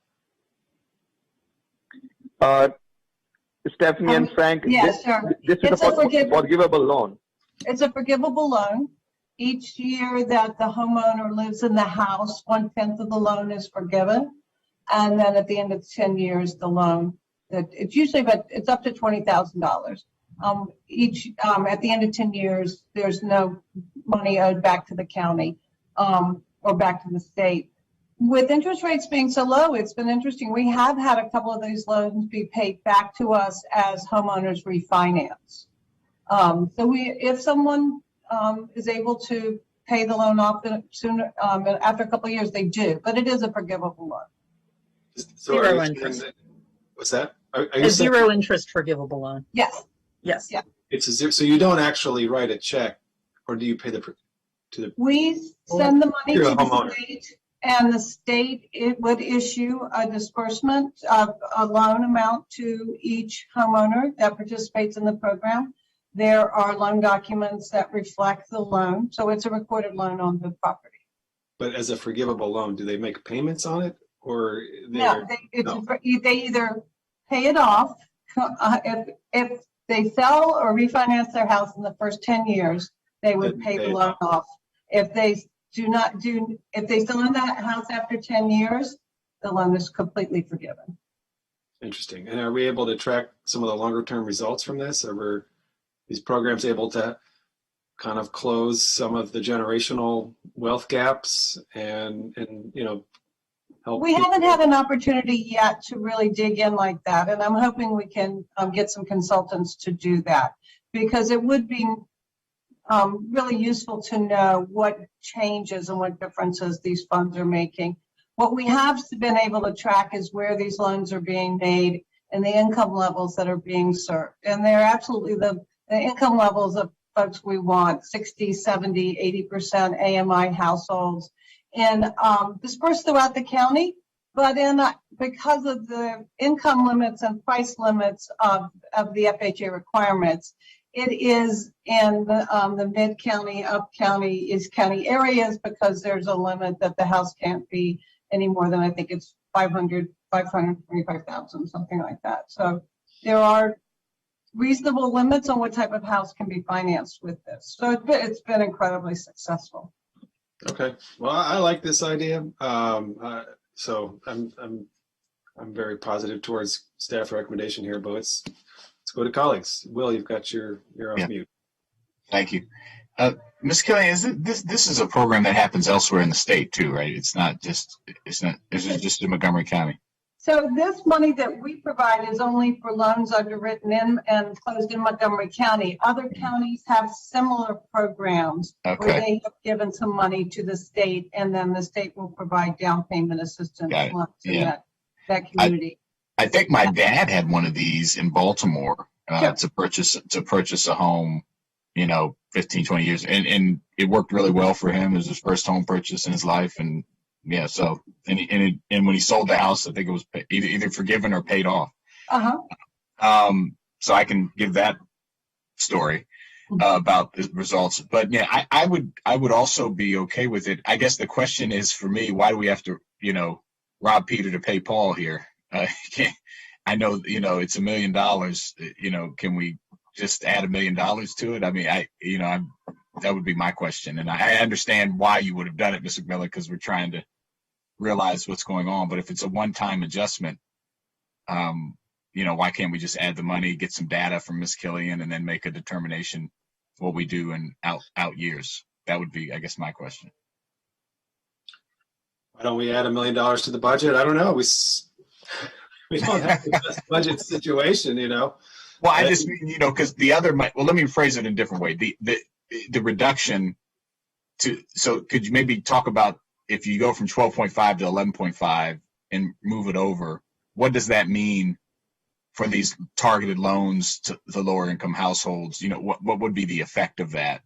Stephanie and Frank, yes, this is a forgivable loan. It's a forgivable loan. Each year that the homeowner lives in the house, 1/10 of the loan is forgiven. And then at the end of 10 years, the loan, it's usually, but it's up to $20,000. At the end of 10 years, there's no money owed back to the county or back to the state. With interest rates being so low, it's been interesting. We have had a couple of these loans be paid back to us as homeowners refinance. So if someone is able to pay the loan off sooner, after a couple of years, they do, but it is a forgivable loan. So zero interest. What's that? Are A zero interest forgivable loan. Yes. Yes. Yeah. It's a zero. So you don't actually write a check, or do you pay to the? We send the money to the homeowner. state, and the state would issue a disbursement of a loan amount to each homeowner that participates in the program. There are loan documents that reflect the loan, so it's a recorded loan on the property. But as a forgivable loan, do they make payments on it, or No, they either pay it off if they sell or refinance their house in the first 10 years, they would pay the loan off. If they if they still own that house after 10 years, the loan is completely forgiven. Interesting. And are we able to track some of the longer term results from this? Are these programs able to kind of close some of the generational wealth gaps and help? We haven't had an opportunity yet to really dig in like that, and I'm hoping we can get some consultants to do that, because it would be really useful to know what changes and what differences these funds are making. What we have been able to track is where these loans are being made and the income levels that are being served. And they're absolutely the income levels of folks we want, 60, 70, 80% AMI households, and dispersed throughout the county. But because of the income limits and price limits of the FHA requirements, it is in the mid-county, up-county, East County areas, because there's a limit that the house can't be any more than, I think it's 525,000, something like that. So there are reasonable limits on what type of house can be financed with this. So it's been incredibly successful. Okay. Well, I like this idea. So I'm very positive towards staff recommendation here, but let's go to colleagues. Will, you've got you're off mute. Thank you. Ms. Kelly, this is a program that happens elsewhere in the state too, right? It's just in Montgomery County. So this money that we provide is only for loans underwritten in and closed in Montgomery County. Other counties have similar programs where they have given some money to the state, and then the state will provide down payment assistance in that community. I think my dad had one of these in Baltimore to purchase a home, 15, 20 years. And it worked really well for him. It was his first home purchase in his life. And yeah, so, and when he sold the house, I think it was either forgiven or paid off. So I can give that story about the results. But yeah, I would also be okay with it. I guess the question is for me, why do we have to, rob Peter to pay Paul here? I know, it's $1 million, can we just add $1 million to it? I mean, that would be my question. And I understand why you would have done it, Mr. Miller, because we're trying to realize what's going on. But if it's a one-time adjustment, why can't we just add the money, get some data from Ms. Killian, and then make a determination what we do in out years? That would be, I guess, my question. Why don't we add $1 million to the budget? I don't know. We don't have the best budget situation, Well, I just mean, because the other might. Well, let me phrase it in a different way. The reduction so could you maybe talk about if you go from 12.5 to 11.5 and move it over, what does that mean for these targeted loans to the lower income households? What would be the effect of that?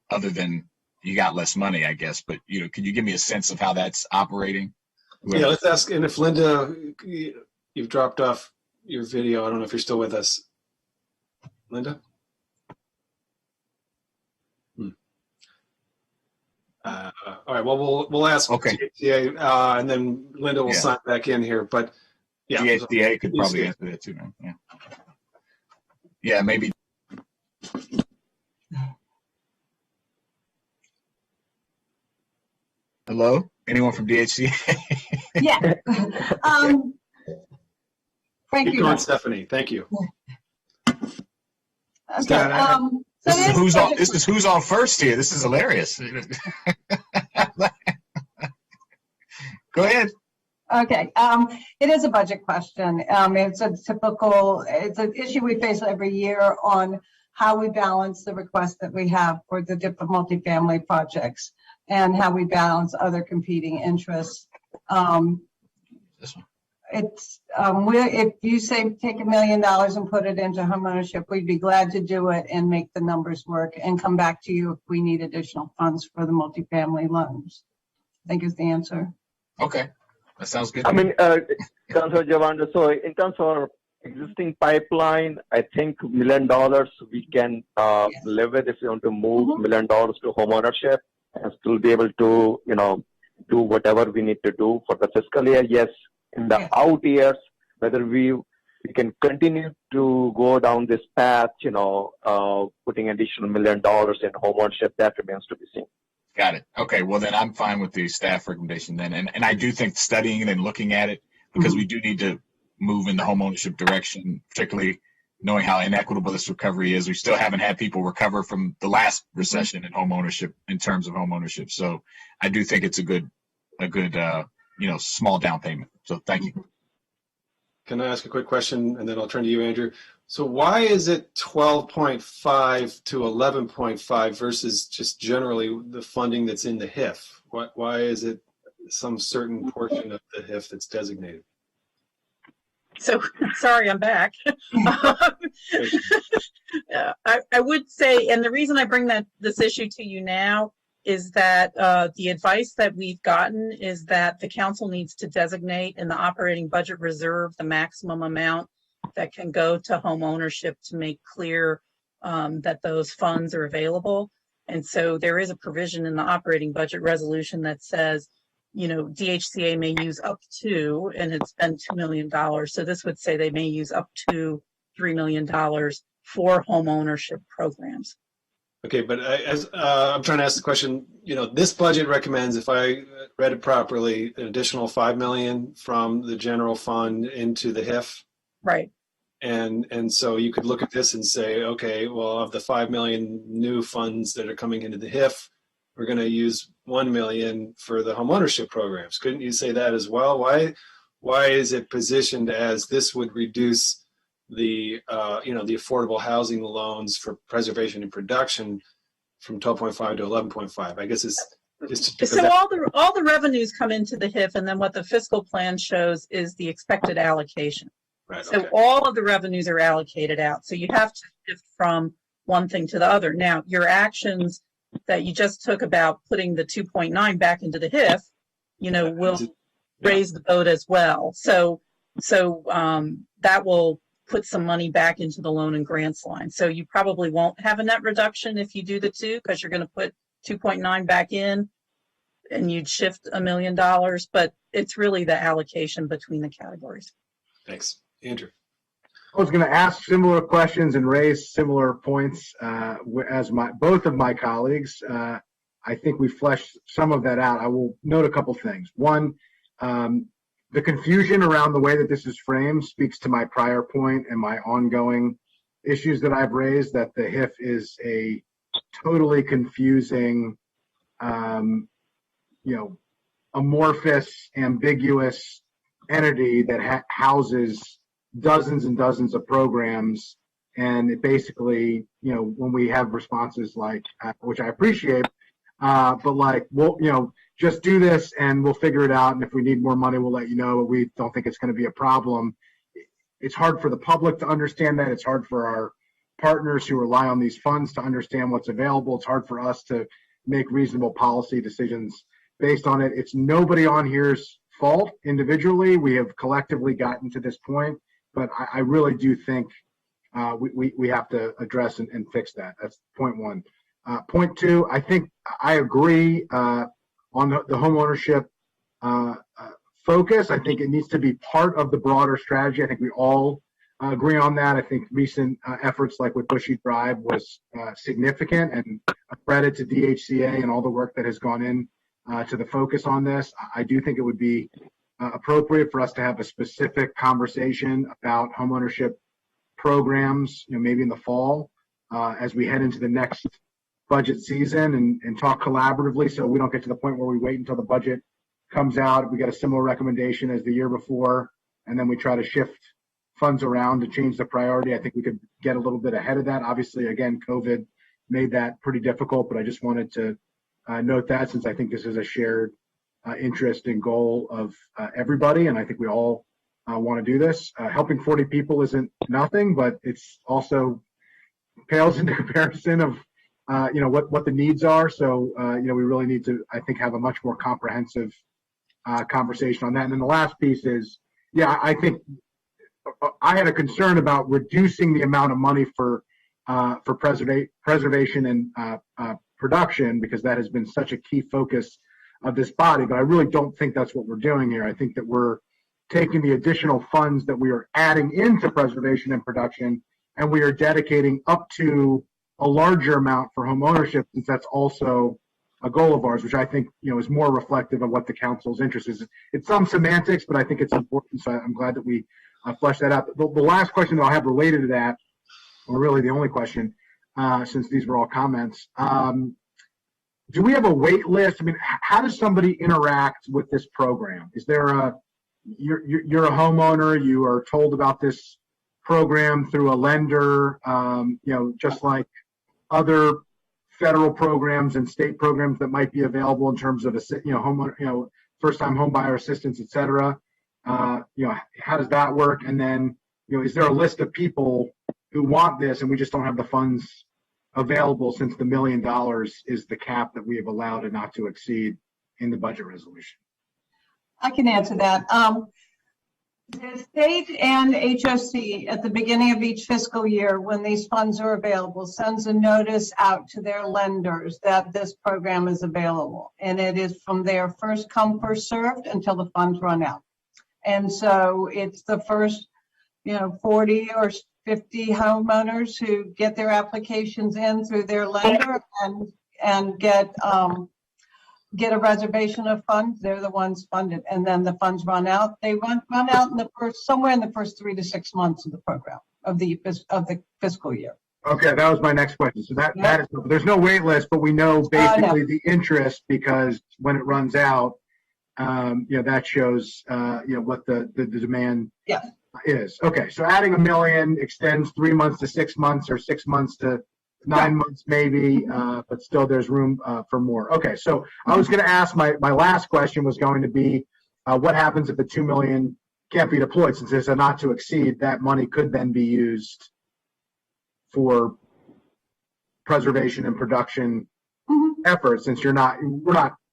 Other than you got less money, I guess. But can you give me a sense of how that's operating? Yeah, let's ask. And if Linda, you've dropped off your video. I don't know if you're still with us, Linda. All right. Well, we'll ask GHDA, and then Linda will sign back in here. But yeah, GHDA could probably answer that too, man. Yeah. Yeah, maybe. Hello? Anyone from DHCA? Yeah. Frank, keep going, Stephanie. Thank you. Okay. This is who's on first here. This is hilarious. Go ahead. Okay. It is a budget question. It's an issue we face every year on how we balance the requests that we have for the different multifamily projects and how we balance other competing interests. This one. If you say take $1 million and put it into homeownership, we'd be glad to do it and make the numbers work and come back to you if we need additional funds for the multifamily loans. I think is the answer. Okay, that sounds good. I mean, Councilor Javanda, so in terms of our existing pipeline, I think $1 million we can live with if you want to move $1 million to homeownership and still be able to, do whatever we need to do for the fiscal year. Yes. In the out years, whether we can continue to go down this path, putting additional $1 million in homeownership, that remains to be seen. Got it. Okay. Well, then I'm fine with the staff recommendation then. And I do think studying it and looking at it, because we do need to move in the homeownership direction, particularly knowing how inequitable this recovery is. We still haven't had people recover from the last recession in homeownership in terms of homeownership. So I do think it's a good small down payment. So thank you. Can I ask a quick question, and then I'll turn to you, Andrew? So why is it 12.5 to 11.5 versus just generally the funding that's in the HIF? Why is it some certain portion of the HIF that's designated? So sorry, I'm back. I would say, and the reason I bring this issue to you now is that the advice that we've gotten is that the council needs to designate in the operating budget reserve the maximum amount that can go to home ownership to make clear that those funds are available. And so there is a provision in the operating budget resolution that says, you know, DHCA may use up to, and it's been $2 million. So this would say they may use up to $3 million for home ownership programs. Okay, but I'm trying to ask the question, you know, this budget recommends, if I read it properly, an additional $5 million from the general fund into the HIF. Right. And so you could look at this and say, okay, well, of the 5 million new funds that are coming into the HIF, we're going to use 1 million for the homeownership programs. Couldn't you say that as well? Why is it positioned as this would reduce the the affordable housing loans for preservation and production from 12.5 to 11.5? I guess it's so all the revenues come into the HIF, and then what the fiscal plan shows is the expected allocation. Right, so okay. all of the revenues are allocated out. So you have to shift from one thing to the other. Now, your actions that you just took about putting the 2.9 back into the HIF, you know, will raise the boat as well. So that will put some money back into the loan and grants line. So you probably won't have a net reduction if you do the two, because you're going to put 2.9 back in and you'd shift $1 million, but it's really the allocation between the categories. Thanks. Andrew. I was going to ask similar questions and raise similar points as both of my colleagues. I think we fleshed some of that out. I will note a couple things. One, the confusion around the way that this is framed speaks to my prior point and my ongoing issues that I've raised, that the HIF is a totally confusing, amorphous, ambiguous entity that houses dozens and dozens of programs. And it basically, when we have responses like, which I appreciate, but like, well, just do this and we'll figure it out. And if we need more money, we'll let you know, but we don't think it's going to be a problem. It's hard for the public to understand that. It's hard for our partners who rely on these funds to understand what's available. It's hard for us to make reasonable policy decisions based on it. It's nobody on here's fault individually. We have collectively gotten to this point, but I really do think we have to address and fix that. That's point one. Point two, I think I agree on the homeownership focus. I think it needs to be part of the broader strategy. I think we all agree on that. I think recent efforts like with Bushy Drive was significant, and a credit to DHCA and all the work that has gone in to the focus on this. I do think it would be appropriate for us to have a specific conversation about homeownership programs, maybe in the fall as we head into the next budget season and talk collaboratively, so we don't get to the point where we wait until the budget comes out. We get a similar recommendation as the year before, and then we try to shift funds around to change the priority. I think we could get a little bit ahead of that. Obviously, again, COVID made that pretty difficult, but I just wanted to note that, since I think this is a shared interest and goal of everybody, and I think we all want to do this. Helping 40 people isn't nothing, but it's also pales into comparison of what the needs are. So we really need to, I think, have a much more comprehensive conversation on that. And then the last piece is, I think I had a concern about reducing the amount of money for preservation and production, because that has been such a key focus of this body. But I really don't think that's what we're doing here. I think that we're taking the additional funds that we are adding into preservation and production, and we are dedicating up to a larger amount for home ownership, since that's also a goal of ours, which I think is more reflective of what the council's interest is. It's some semantics, but I think it's important. So I'm glad that we flesh that out. The last question that I'll have related to that, or really the only question, since these were all comments, do we have a wait list? I mean, how does somebody interact with this program? Is there you're a homeowner, you are told about this program through a lender, just like other federal programs and state programs that might be available in terms of first-time home buyer assistance, et cetera. How does that work? And then, is there a list of people who want this and we just don't have the funds available since the $1 million is the cap that we have allowed and not to exceed in the budget resolution? I can answer that. The state and HOC at the beginning of each fiscal year, when these funds are available, sends a notice out to their lenders that this program is available. And it is from their first come, first served until the funds run out. And so it's the first, 40 or 50 homeowners who get their applications in through their lender and get a reservation of funds. They're the ones funded, and then the funds run out. They run out in somewhere in the first 3 to 6 months of the program of the fiscal year. Okay, that was my next question. So that is, there's no wait list, but we know basically the interest, because when it runs out, that shows what the demand is. Okay, so adding $1 million extends 3 months to 6 months, or 6 months to 9 months maybe, but still there's room for more. Okay, so I was going to ask, my last question was going to be, what happens if the $2 million can't be deployed? Since there's a not to exceed, that money could then be used for preservation and production efforts. Since we're not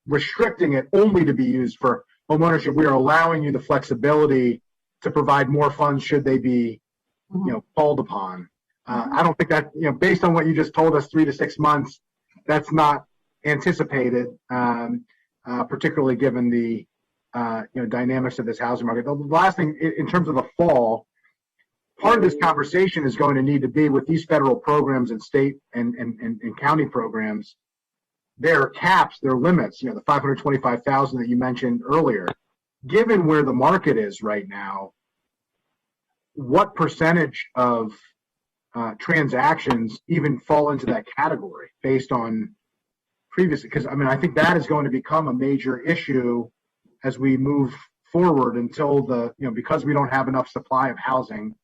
restricting it only to be used for homeownership, we are allowing you the flexibility to provide more funds should they be, called upon. I don't think that, based on what you just told us, 3 to 6 months, that's not anticipated, particularly given the, dynamics of this housing market. The last thing, in terms of the fall, part of this conversation is going to need to be with these federal programs and state and county programs. There are caps, there are limits, the 525,000 that you mentioned earlier. Given where the market is right now, what percentage of transactions even fall into that category based on previous? Because I think that is going to become a major issue as we move forward until because we don't have enough supply of housing,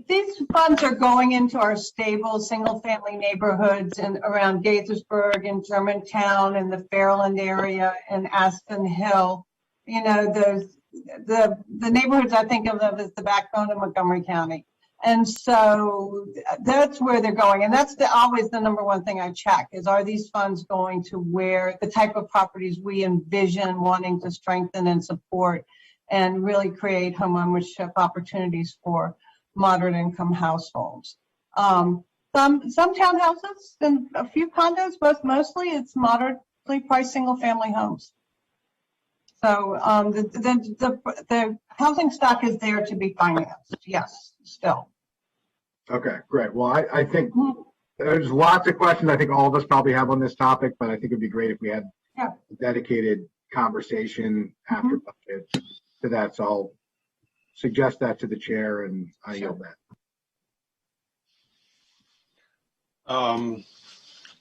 These funds are going into our stable single-family neighborhoods and around Gaithersburg and Germantown and the Fairland area and Aspen Hill. The neighborhoods I think of them as the backbone of Montgomery County. And so that's where they're going. And that's always the number one thing I check is, are these funds going to where the type of properties we envision wanting to strengthen and support and really create homeownership opportunities for moderate income households. Some townhouses and a few condos, but mostly it's moderately priced single family homes. So the housing stock is there to be financed. Yes, still. Okay, great. Well, I think there's lots of questions I think all of us probably have on this topic, but I think it'd be great if we had a dedicated conversation after budget to that. So I'll suggest that to the chair, and I yield that.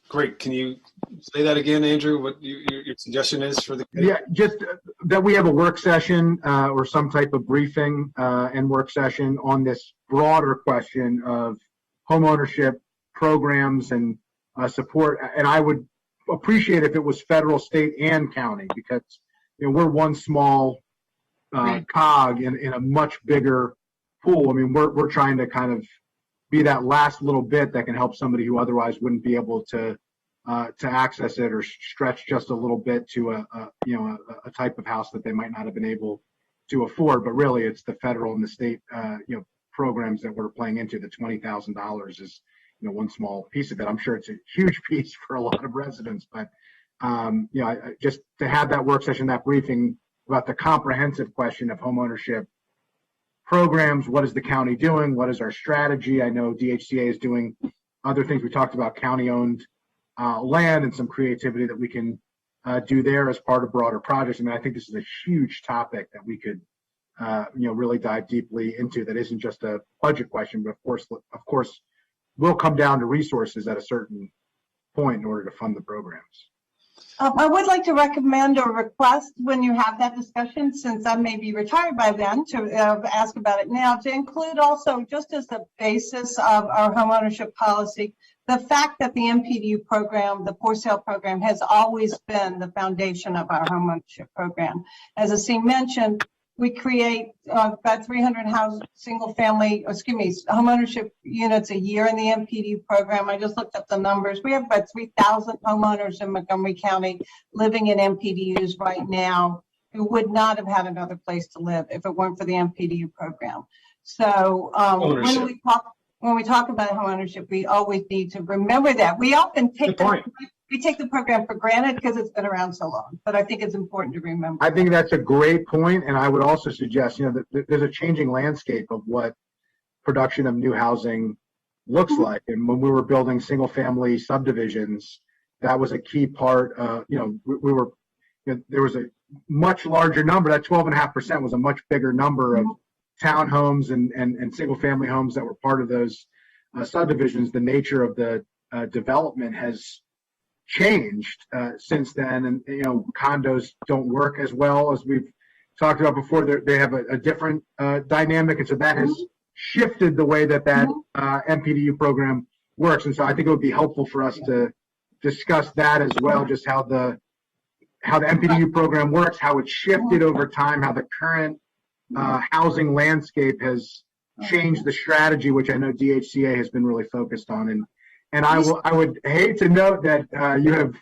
Great. Can you say that again, Andrew? What your suggestion is for the committee? Yeah, just that we have a work session or some type of briefing and work session on this broader question of homeownership programs and support. And I would appreciate if it was federal, state, and county, because we're one small cog in a much bigger pool. We're trying to kind of be that last little bit that can help somebody who otherwise wouldn't be able to access it, or stretch just a little bit to a type of house that they might not have been able to afford. But really, it's the federal and the state programs that we're playing into. The $20,000 is one small piece of it. I'm sure it's a huge piece for a lot of residents, but just to have that work session, that briefing about the comprehensive question of homeownership programs. What is the county doing? What is our strategy? I know DHCA is doing other things. We talked about county-owned land and some creativity that we can do there as part of broader projects. I think this is a huge topic that we could, really dive deeply into. That isn't just a budget question, but of course, will come down to resources at a certain point in order to fund the programs. I would like to recommend or request when you have that discussion, since I may be retired by then, to ask about it now, to include also, just as the basis of our homeownership policy, the fact that the MPDU program, the for sale program, has always been the foundation of our homeownership program. As Asim mentioned, we create about 300 homeownership units a year in the MPDU program. I just looked up the numbers. We have about 3,000 homeowners in Montgomery County living in MPDUs right now who would not have had another place to live if it weren't for the MPDU program. So when we talk about homeownership, we always need to remember that. We often take the program for granted because it's been around so long, but I think it's important to remember. I think that's a great point, and I would also suggest, that there's a changing landscape of what production of new housing looks like. And when we were building single-family subdivisions, that was a key part. There was a much larger number. That 12.5% was a much bigger number of townhomes and single-family homes that were part of those subdivisions. The nature of the development has changed since then, and condos don't work as well as we've talked about before. They have a different dynamic, and so that has shifted the way that MPDU program works. And so I think it would be helpful for us to discuss that as well, just how the MPDU program works, how it's shifted over time, how the current housing landscape has changed the strategy, which I know DHCA has been really focused on. And I would hate to note that you have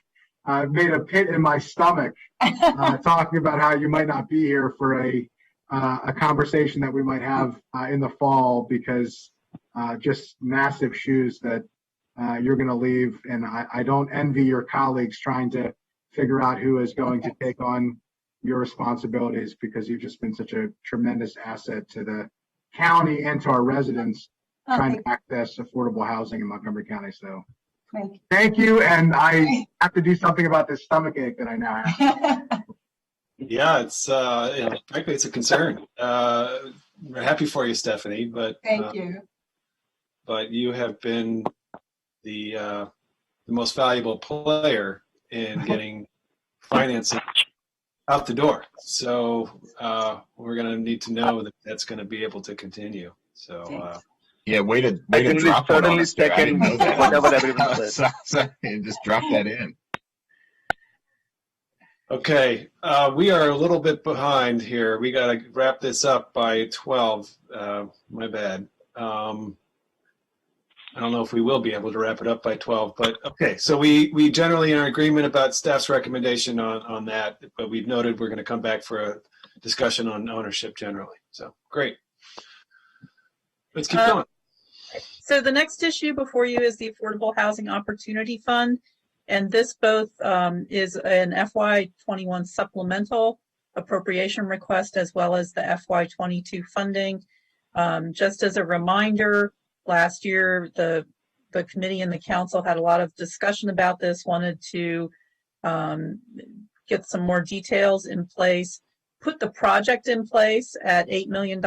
made a pit in my stomach talking about how you might not be here for a conversation that we might have in the fall, because just massive shoes that you're going to leave. And I don't envy your colleagues trying to figure out who is going to take on your responsibilities, because you've just been such a tremendous asset to the county and to our residents trying to access affordable housing in Montgomery County. So thank you. And I have to do something about this stomach ache that I now have. Yeah, it's frankly, it's a concern. We're happy for you, Stephanie, but thank you. But you have been the most valuable player in getting financing out the door. So we're going to need to know that that's going to be able to continue. So. Yeah, way to drop that on us. I didn't know that. Whatever everyone said. Just drop that in. Okay, we are a little bit behind here. We got to wrap this up by 12. My bad. I don't know if we will be able to wrap it up by 12, but okay. So we generally are in agreement about staff's recommendation on that, but we've noted we're going to come back for a discussion on ownership generally. So great. Let's keep going. So the next issue before you is the Affordable Housing Opportunity Fund. And this both is an FY21 supplemental appropriation request as well as the FY22 funding. Just as a reminder, last year the committee and the council had a lot of discussion about this, wanted to get some more details in place, put the project in place at $8 million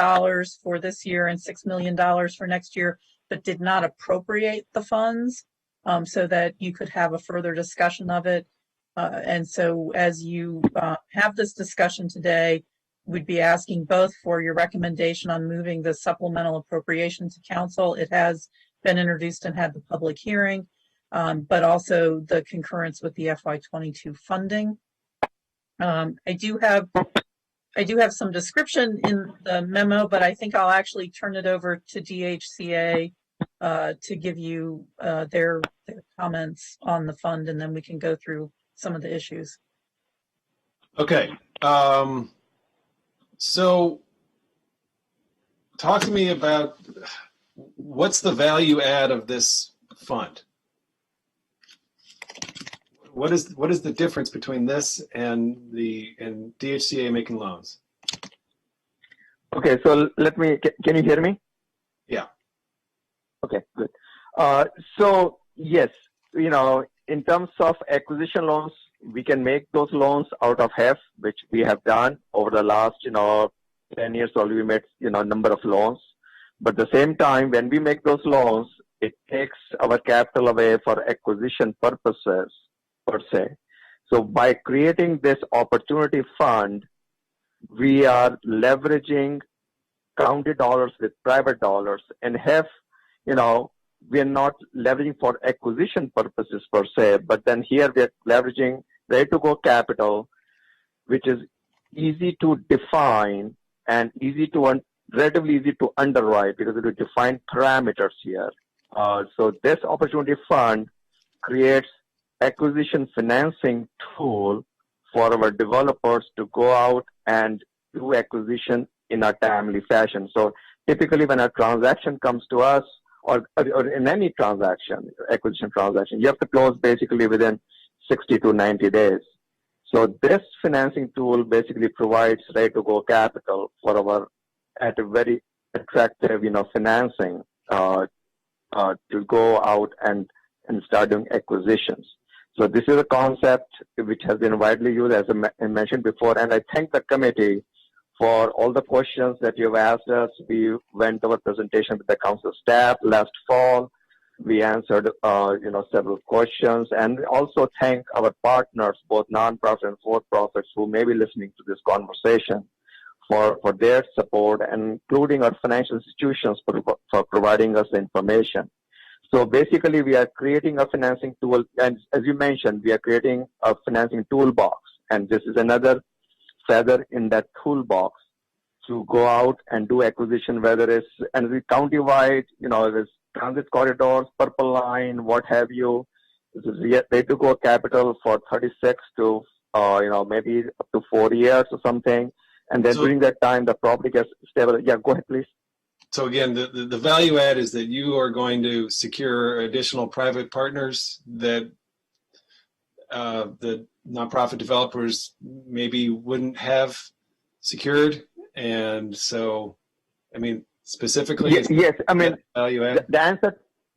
for this year and $6 million for next year, but did not appropriate the funds. So that you could have a further discussion of it. And so as you have this discussion today, we'd be asking both for your recommendation on moving the supplemental appropriation to council. It has been introduced and had the public hearing, but also the concurrence with the FY22 funding. I do have some description in the memo, but I think I'll actually turn it over to DHCA to give you their comments on the fund, and then we can go through some of the issues. Okay. So talk to me about what's the value add of this fund? What is the difference between this and DHCA making loans? Okay, so can you hear me? Yeah. Okay, good. So yes, in terms of acquisition loans, we can make those loans out of HEF, which we have done over the last, 10 years. So we made, a number of loans. But at the same time, when we make those loans, it takes our capital away for acquisition purposes, per se. So by creating this opportunity fund, we are leveraging county dollars with private dollars, and we are not leveraging for acquisition purposes per se, but then here we are leveraging ready-to-go capital, which is easy to define and relatively easy to underwrite because we define parameters here. So this opportunity fund creates acquisition financing tool for our developers to go out and do acquisition in a timely fashion. So typically when a transaction comes to us, or in any transaction, acquisition transaction, you have to close basically within 60 to 90 days. So this financing tool basically provides ready-to-go capital at a very attractive, financing to go out and start doing acquisitions. So this is a concept which has been widely used, as I mentioned before, and I thank the committee for all the questions that you've asked us. We went over presentation with the council staff last fall. We answered, several questions, and also thank our partners, both nonprofits and for-profits, who may be listening to this conversation for their support, and including our financial institutions for providing us the information. So basically, we are creating a financing tool, and as you mentioned, we are creating a financing toolbox, and this is another feather in that toolbox to go out and do acquisition, whether it's countywide, there's transit corridors, purple line, what have you. This is ready-to-go capital for 36 to maybe up to 4 years or something, and then during that time the property gets stable. Yeah, go ahead, please. So again, the value add is that you are going to secure additional private partners that the nonprofit developers maybe wouldn't have secured. And so, specifically, yes, value add.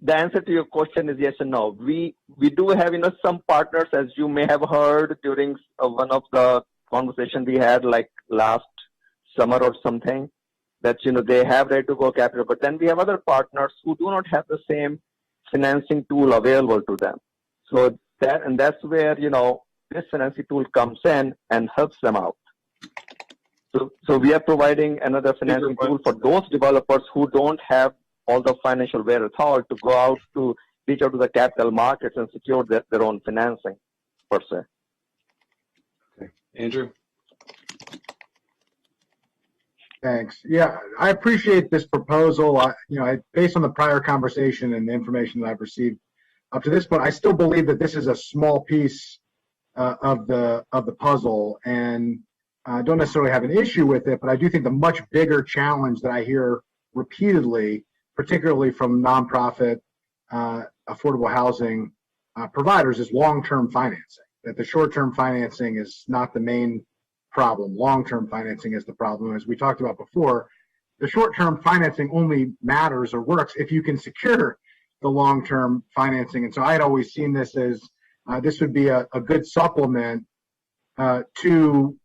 The answer to your question is yes and no. We do have some partners, as you may have heard during one of the conversations we had like last summer or something, that they have ready-to-go capital, but then we have other partners who do not have the same financing tool available to them. So that's where this financing tool comes in and helps them out. So we are providing another financing tool for those developers who don't have all the financial wherewithal to go out to reach out to the capital markets and secure their own financing per se. Okay. Andrew? Thanks. Yeah, I appreciate this proposal. Based on the prior conversation and the information that I've received up to this point, I still believe that this is a small piece of the puzzle, and I don't necessarily have an issue with it, but I do think the much bigger challenge that I hear repeatedly, particularly from nonprofit affordable housing providers, is long-term financing. That the short-term financing is not the main problem. Long-term financing is the problem. As we talked about before, the short-term financing only matters or works if you can secure the long-term financing. And so I had always seen this as this would be a good supplement to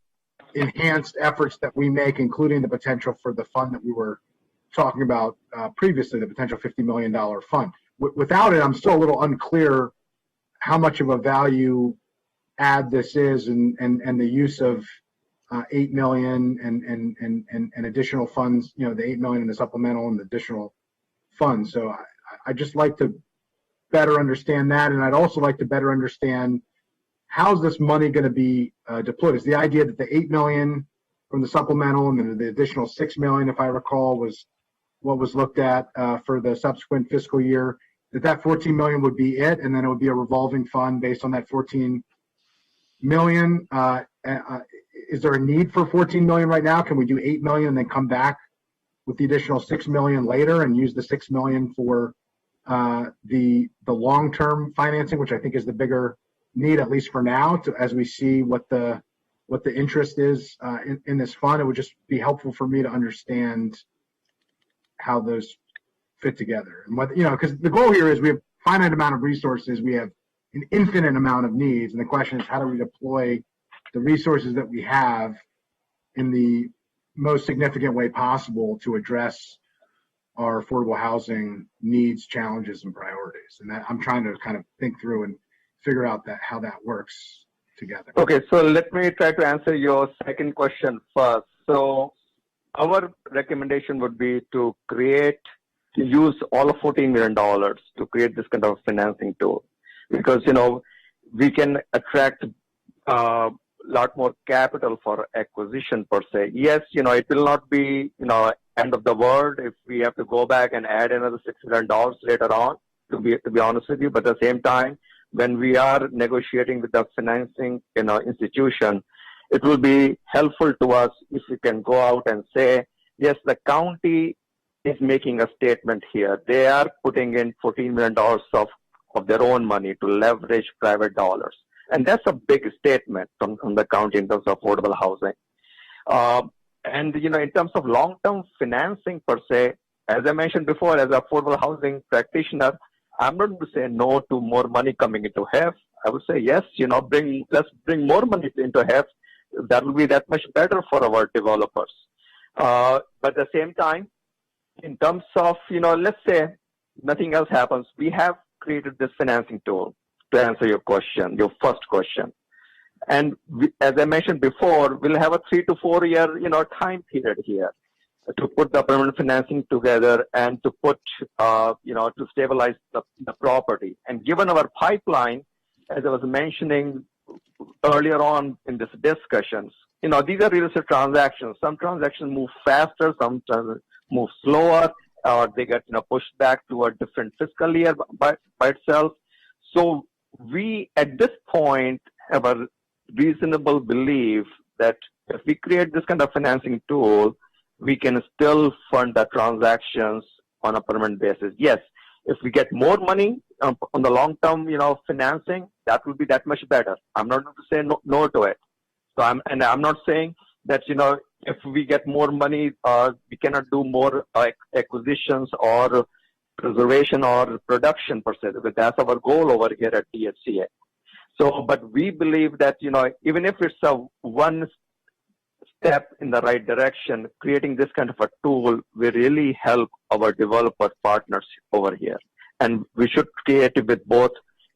enhanced efforts that we make, including the potential for the fund that we were talking about previously, the potential $50 million fund. Without it, I'm still a little unclear how much of a value add this is, and the use of $8 million and additional funds, the $8 million in the supplemental and the additional funds. So I just like to better understand that, and I'd also like to better understand how's this money going to be deployed. Is the idea that the $8 million from the supplemental and then the additional $6 million, if I recall, was what was looked at for the subsequent fiscal year, that $14 million would be it, and then it would be a revolving fund based on that $14 million. Is there a need for $14 million right now? Can we do $8 million and then come back with the additional $6 million later and use the $6 million for the long-term financing, which I think is the bigger need, at least for now, as we see what the interest is in this fund? It would just be helpful for me to understand how those fit together, and because the goal here is we have a finite amount of resources, we have an infinite amount of needs, and the question is how do we deploy the resources that we have in the most significant way possible to address our affordable housing needs, challenges, and priorities. And that I'm trying to kind of think through and figure out how that works together. Okay, so let me try to answer your second question first. So our recommendation would be to use all of $14 million to create this kind of financing tool, because, we can attract a lot more capital for acquisition per se. Yes, it will not be, end of the world if we have to go back and add another $6 million later on, to be honest with you. But at the same time, when we are negotiating with the financing, institution, it will be helpful to us if we can go out and say, yes, the county is making a statement here. They are putting in $14 million of their own money to leverage private dollars. And that's a big statement from the county in terms of affordable housing. And, in terms of long-term financing per se, as I mentioned before, as an affordable housing practitioner, I'm not going to say no to more money coming into HEF. I would say yes, let's bring more money into HEF. That will be that much better for our developers. But at the same time, in terms of, let's say nothing else happens, we have created this financing tool to answer your question, your first question. And as I mentioned before, we'll have a 3 to 4 year, time period here to put the permanent financing together and to put, to stabilize the property. And given our pipeline, as I was mentioning earlier on in this discussions, these are real estate transactions. Some transactions move faster, some move slower, or they get, pushed back to a different fiscal year by itself. So we, at this point, have a reasonable belief that if we create this kind of financing tool, we can still fund the transactions on a permanent basis. Yes, if we get more money on the long-term, financing, that will be that much better. I'm not going to say no to it. So I'm not saying that, if we get more money, we cannot do more acquisitions or preservation or production per se, because that's our goal over here at PHCA. So, but we believe that, even if it's a one step in the right direction, creating this kind of a tool will really help our developer partners over here. And we should create it with both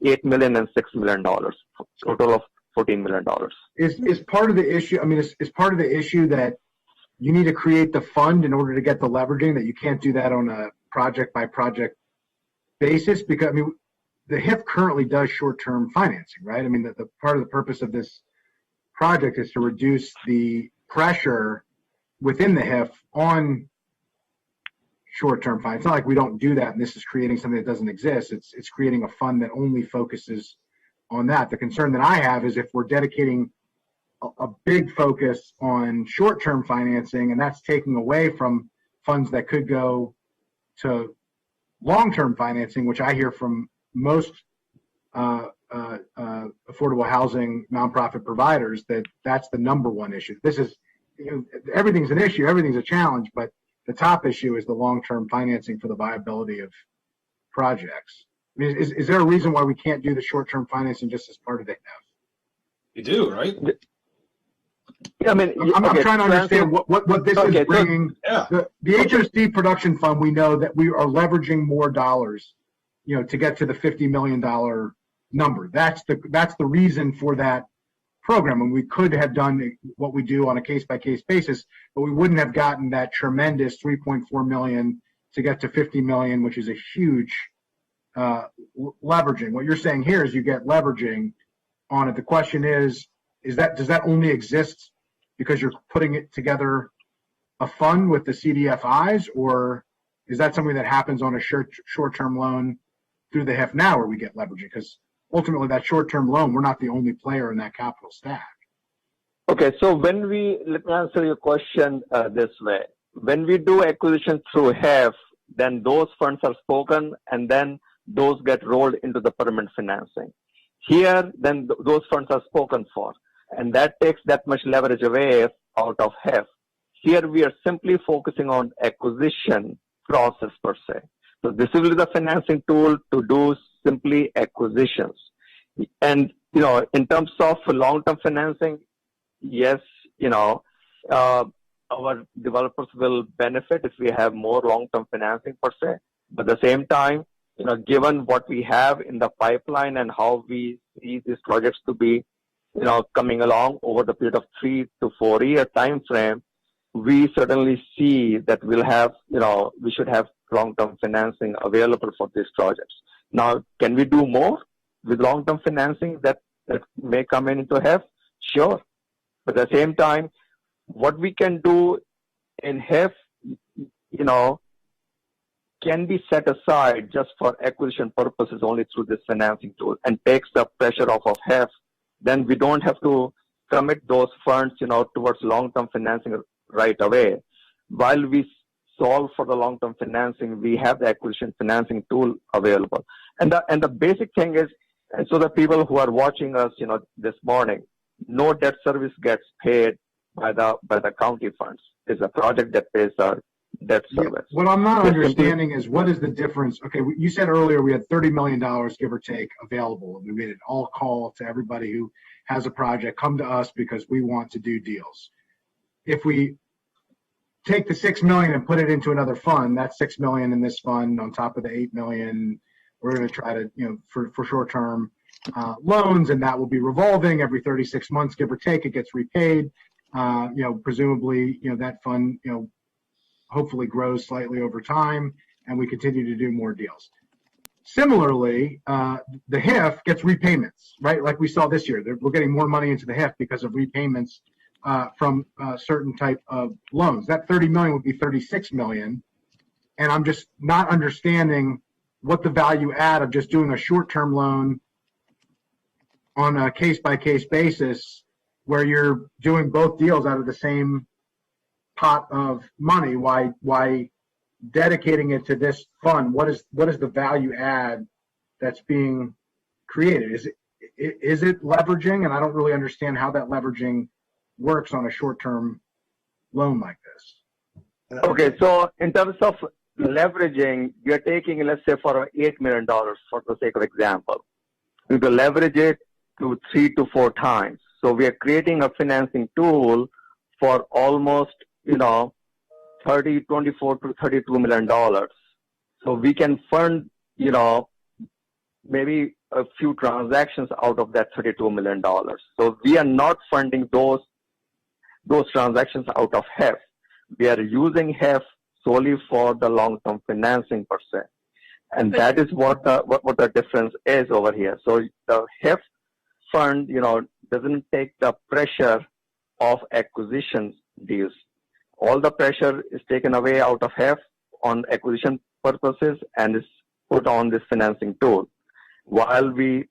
$8 million and $6 million, total of $14 million. Is part of the issue, is part of the issue that you need to create the fund in order to get the leveraging, that you can't do that on a project by project basis? Because, the HIF currently does short-term financing, right? The part of the purpose of this project is to reduce the pressure within the HIF on short-term finance. It's not like we don't do that and this is creating something that doesn't exist. It's creating a fund that only focuses on that. The concern that I have is if we're dedicating a big focus on short-term financing, and that's taking away from funds that could go to long-term financing, which I hear from most affordable housing nonprofit providers, that's the number one issue. This is, everything's an issue, everything's a challenge, but the top issue is the long-term financing for the viability of projects. Is there a reason why we can't do the short-term financing just as part of the HEF? You do, right? Yeah, I'm trying to understand what this is bringing. The HOC production fund, we know that we are leveraging more dollars, to get to the $50 million number. That's the reason for that program. And we could have done what we do on a case-by-case basis, but we wouldn't have gotten that tremendous $3.4 million to get to $50 million, which is a huge leveraging. What you're saying here is you get leveraging on it. The question is does that only exist because you're putting it together a fund with the CDFIs, or is that something that happens on a short-term loan through the HEF now where we get leveraging? Because ultimately that short-term loan, we're not the only player in that capital stack. Okay, so let me answer your question this way. When we do acquisition through HEF, then those funds are spoken and then those get rolled into the permanent financing. Here, then those funds are spoken for, and that takes that much leverage away out of HEF. Here we are simply focusing on acquisition process per se. So this will be the financing tool to do simply acquisitions. And, in terms of long-term financing, yes, our developers will benefit if we have more long-term financing per se. But at the same time, given what we have in the pipeline and how we see these projects to be, coming along over the period of 3 to 4 year time frame, we certainly see that we should have long-term financing available for these projects. Now, can we do more with long-term financing that may come into HEF? Sure. But at the same time, what we can do in HEF, can be set aside just for acquisition purposes only through this financing tool and takes the pressure off of HEF. Then we don't have to commit those funds, towards long-term financing right away. While we solve for the long-term financing, we have the acquisition financing tool available. And the basic thing is, and so the people who are watching us, this morning, no debt service gets paid by the county funds. It's a project that pays our debt service. What I'm not understanding is what is the difference? Okay, you said earlier we had $30 million, give or take, available, and we made an all call to everybody who has a project, come to us because we want to do deals. If we take the $6 million and put it into another fund, that's $6 million in this fund on top of the $8 million. We're going to try to, for short-term loans, and that will be revolving every 36 months, give or take. It gets repaid. Presumably, that fund, hopefully grows slightly over time, and we continue to do more deals. Similarly, the HIF gets repayments, right? Like we saw this year, we're getting more money into the HIF because of repayments from certain type of loans. That 30 million would be 36 million, and I'm just not understanding what the value add of just doing a short-term loan on a case-by-case basis, where you're doing both deals out of the same pot of money. Why dedicating it to this fund? What is the value add that's being created? Is it leveraging? And I don't really understand how that leveraging works on a short-term loan like this. Okay, so in terms of leveraging, you're taking, let's say, for $8 million, for the sake of example, you will leverage it to 3 to 4 times. So we are creating a financing tool for almost, $24 to $32 million. So we can fund, maybe a few transactions out of that $32 million. So we are not funding those transactions out of HEF. We are using HEF solely for the long-term financing per se. And that is what the difference is over here. So the HEF fund, doesn't take the pressure of acquisition deals. All the pressure is taken away out of HEF on acquisition purposes and is put on this financing tool. While we,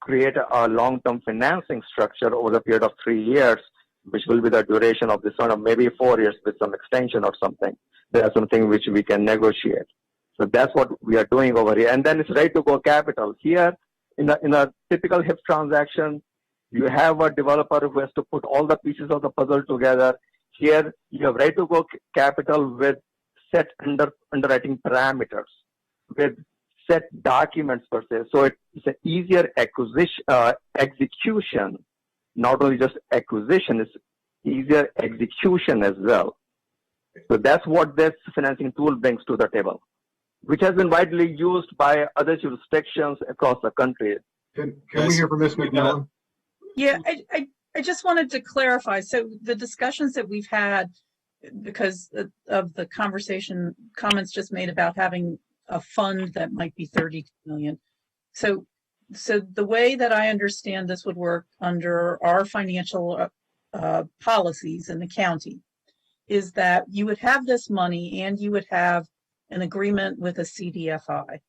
create a long-term financing structure over the period of 3 years, which will be the duration of this one, or maybe 4 years with some extension or something. That's something which we can negotiate. So that's what we are doing over here. And then it's ready-to-go capital. Here, in a typical HIF transaction, you have a developer who has to put all the pieces of the puzzle together. Here, you have ready-to-go capital with set underwriting parameters, with set documents per se. So it's an easier execution. Not only just acquisition, it's easier execution as well. So that's what this financing tool brings to the table, which has been widely used by other jurisdictions across the country. Can we hear from Ms. McMillan? Yeah, I just wanted to clarify. So the discussions that we've had, because of the comments just made about having a fund that might be 32 million. So the way that I understand this would work under our financial policies in the county is that you would have this money and you would have an agreement with a CDFI.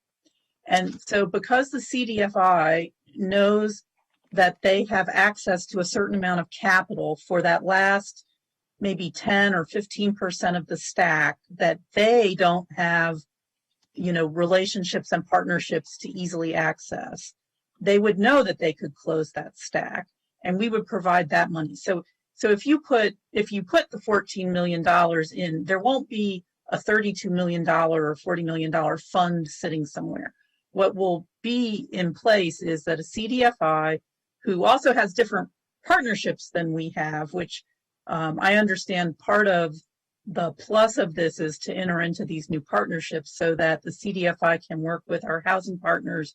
And so because the CDFI knows that they have access to a certain amount of capital for that last maybe 10 or 15% of the stack that they don't have, relationships and partnerships to easily access, they would know that they could close that stack, and we would provide that money. So if you put the $14 million in, there won't be a $32 million or $40 million fund sitting somewhere. What will be in place is that a CDFI, who also has different partnerships than we have, which I understand part of the plus of this is to enter into these new partnerships so that the CDFI can work with our housing partners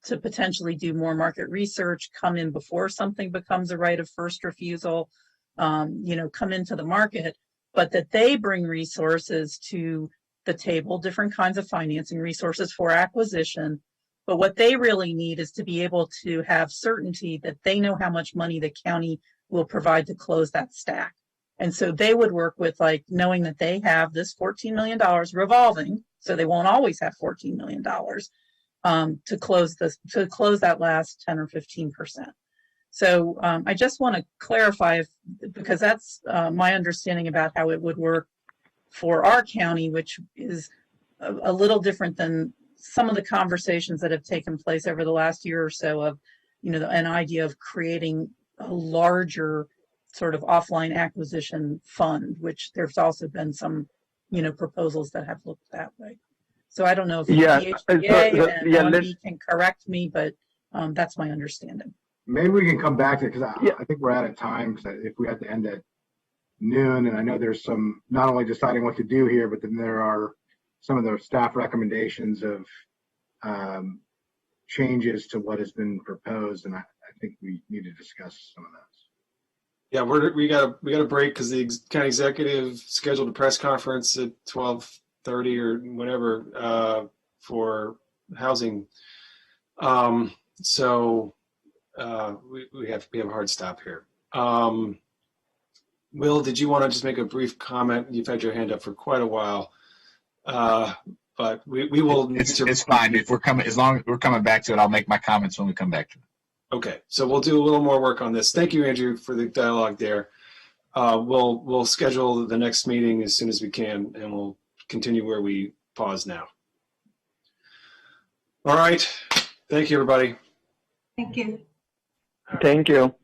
to potentially do more market research, come in before something becomes a right of first refusal, come into the market, but that they bring resources to the table, different kinds of financing resources for acquisition. But what they really need is to be able to have certainty that they know how much money the county will provide to close that stack. And so they would work with, like, knowing that they have this $14 million revolving, so they won't always have $14 million to close that last 10 or 15%. So I just want to clarify, because that's my understanding about how it would work for our county, which is a little different than some of the conversations that have taken place over the last year or so of, an idea of creating a larger sort of offline acquisition fund, which there's also been some, proposals that have looked that way. So I don't know if the PHED and Wendy can correct me, but that's my understanding. Maybe we can come back to it, because I think we're out of time, because if we have to end at noon, and I know there's some, not only deciding what to do here, but then there are some of the staff recommendations of changes to what has been proposed, and I think we need to discuss some of those. Yeah, we got a break because the county executive scheduled a press conference at 12:30 or whatever for housing. So we have a hard stop here. Will, did you want to just make a brief comment? You've had your hand up for quite a while, but we will. It's fine if we're coming, as long as we're coming back to it. I'll make my comments when we come back to it. Okay, so we'll do a little more work on this. Thank you, Andrew, for the dialogue there. We'll schedule the next meeting as soon as we can, and we'll continue where we pause now. All right. Thank you, everybody. Thank you. Thank you.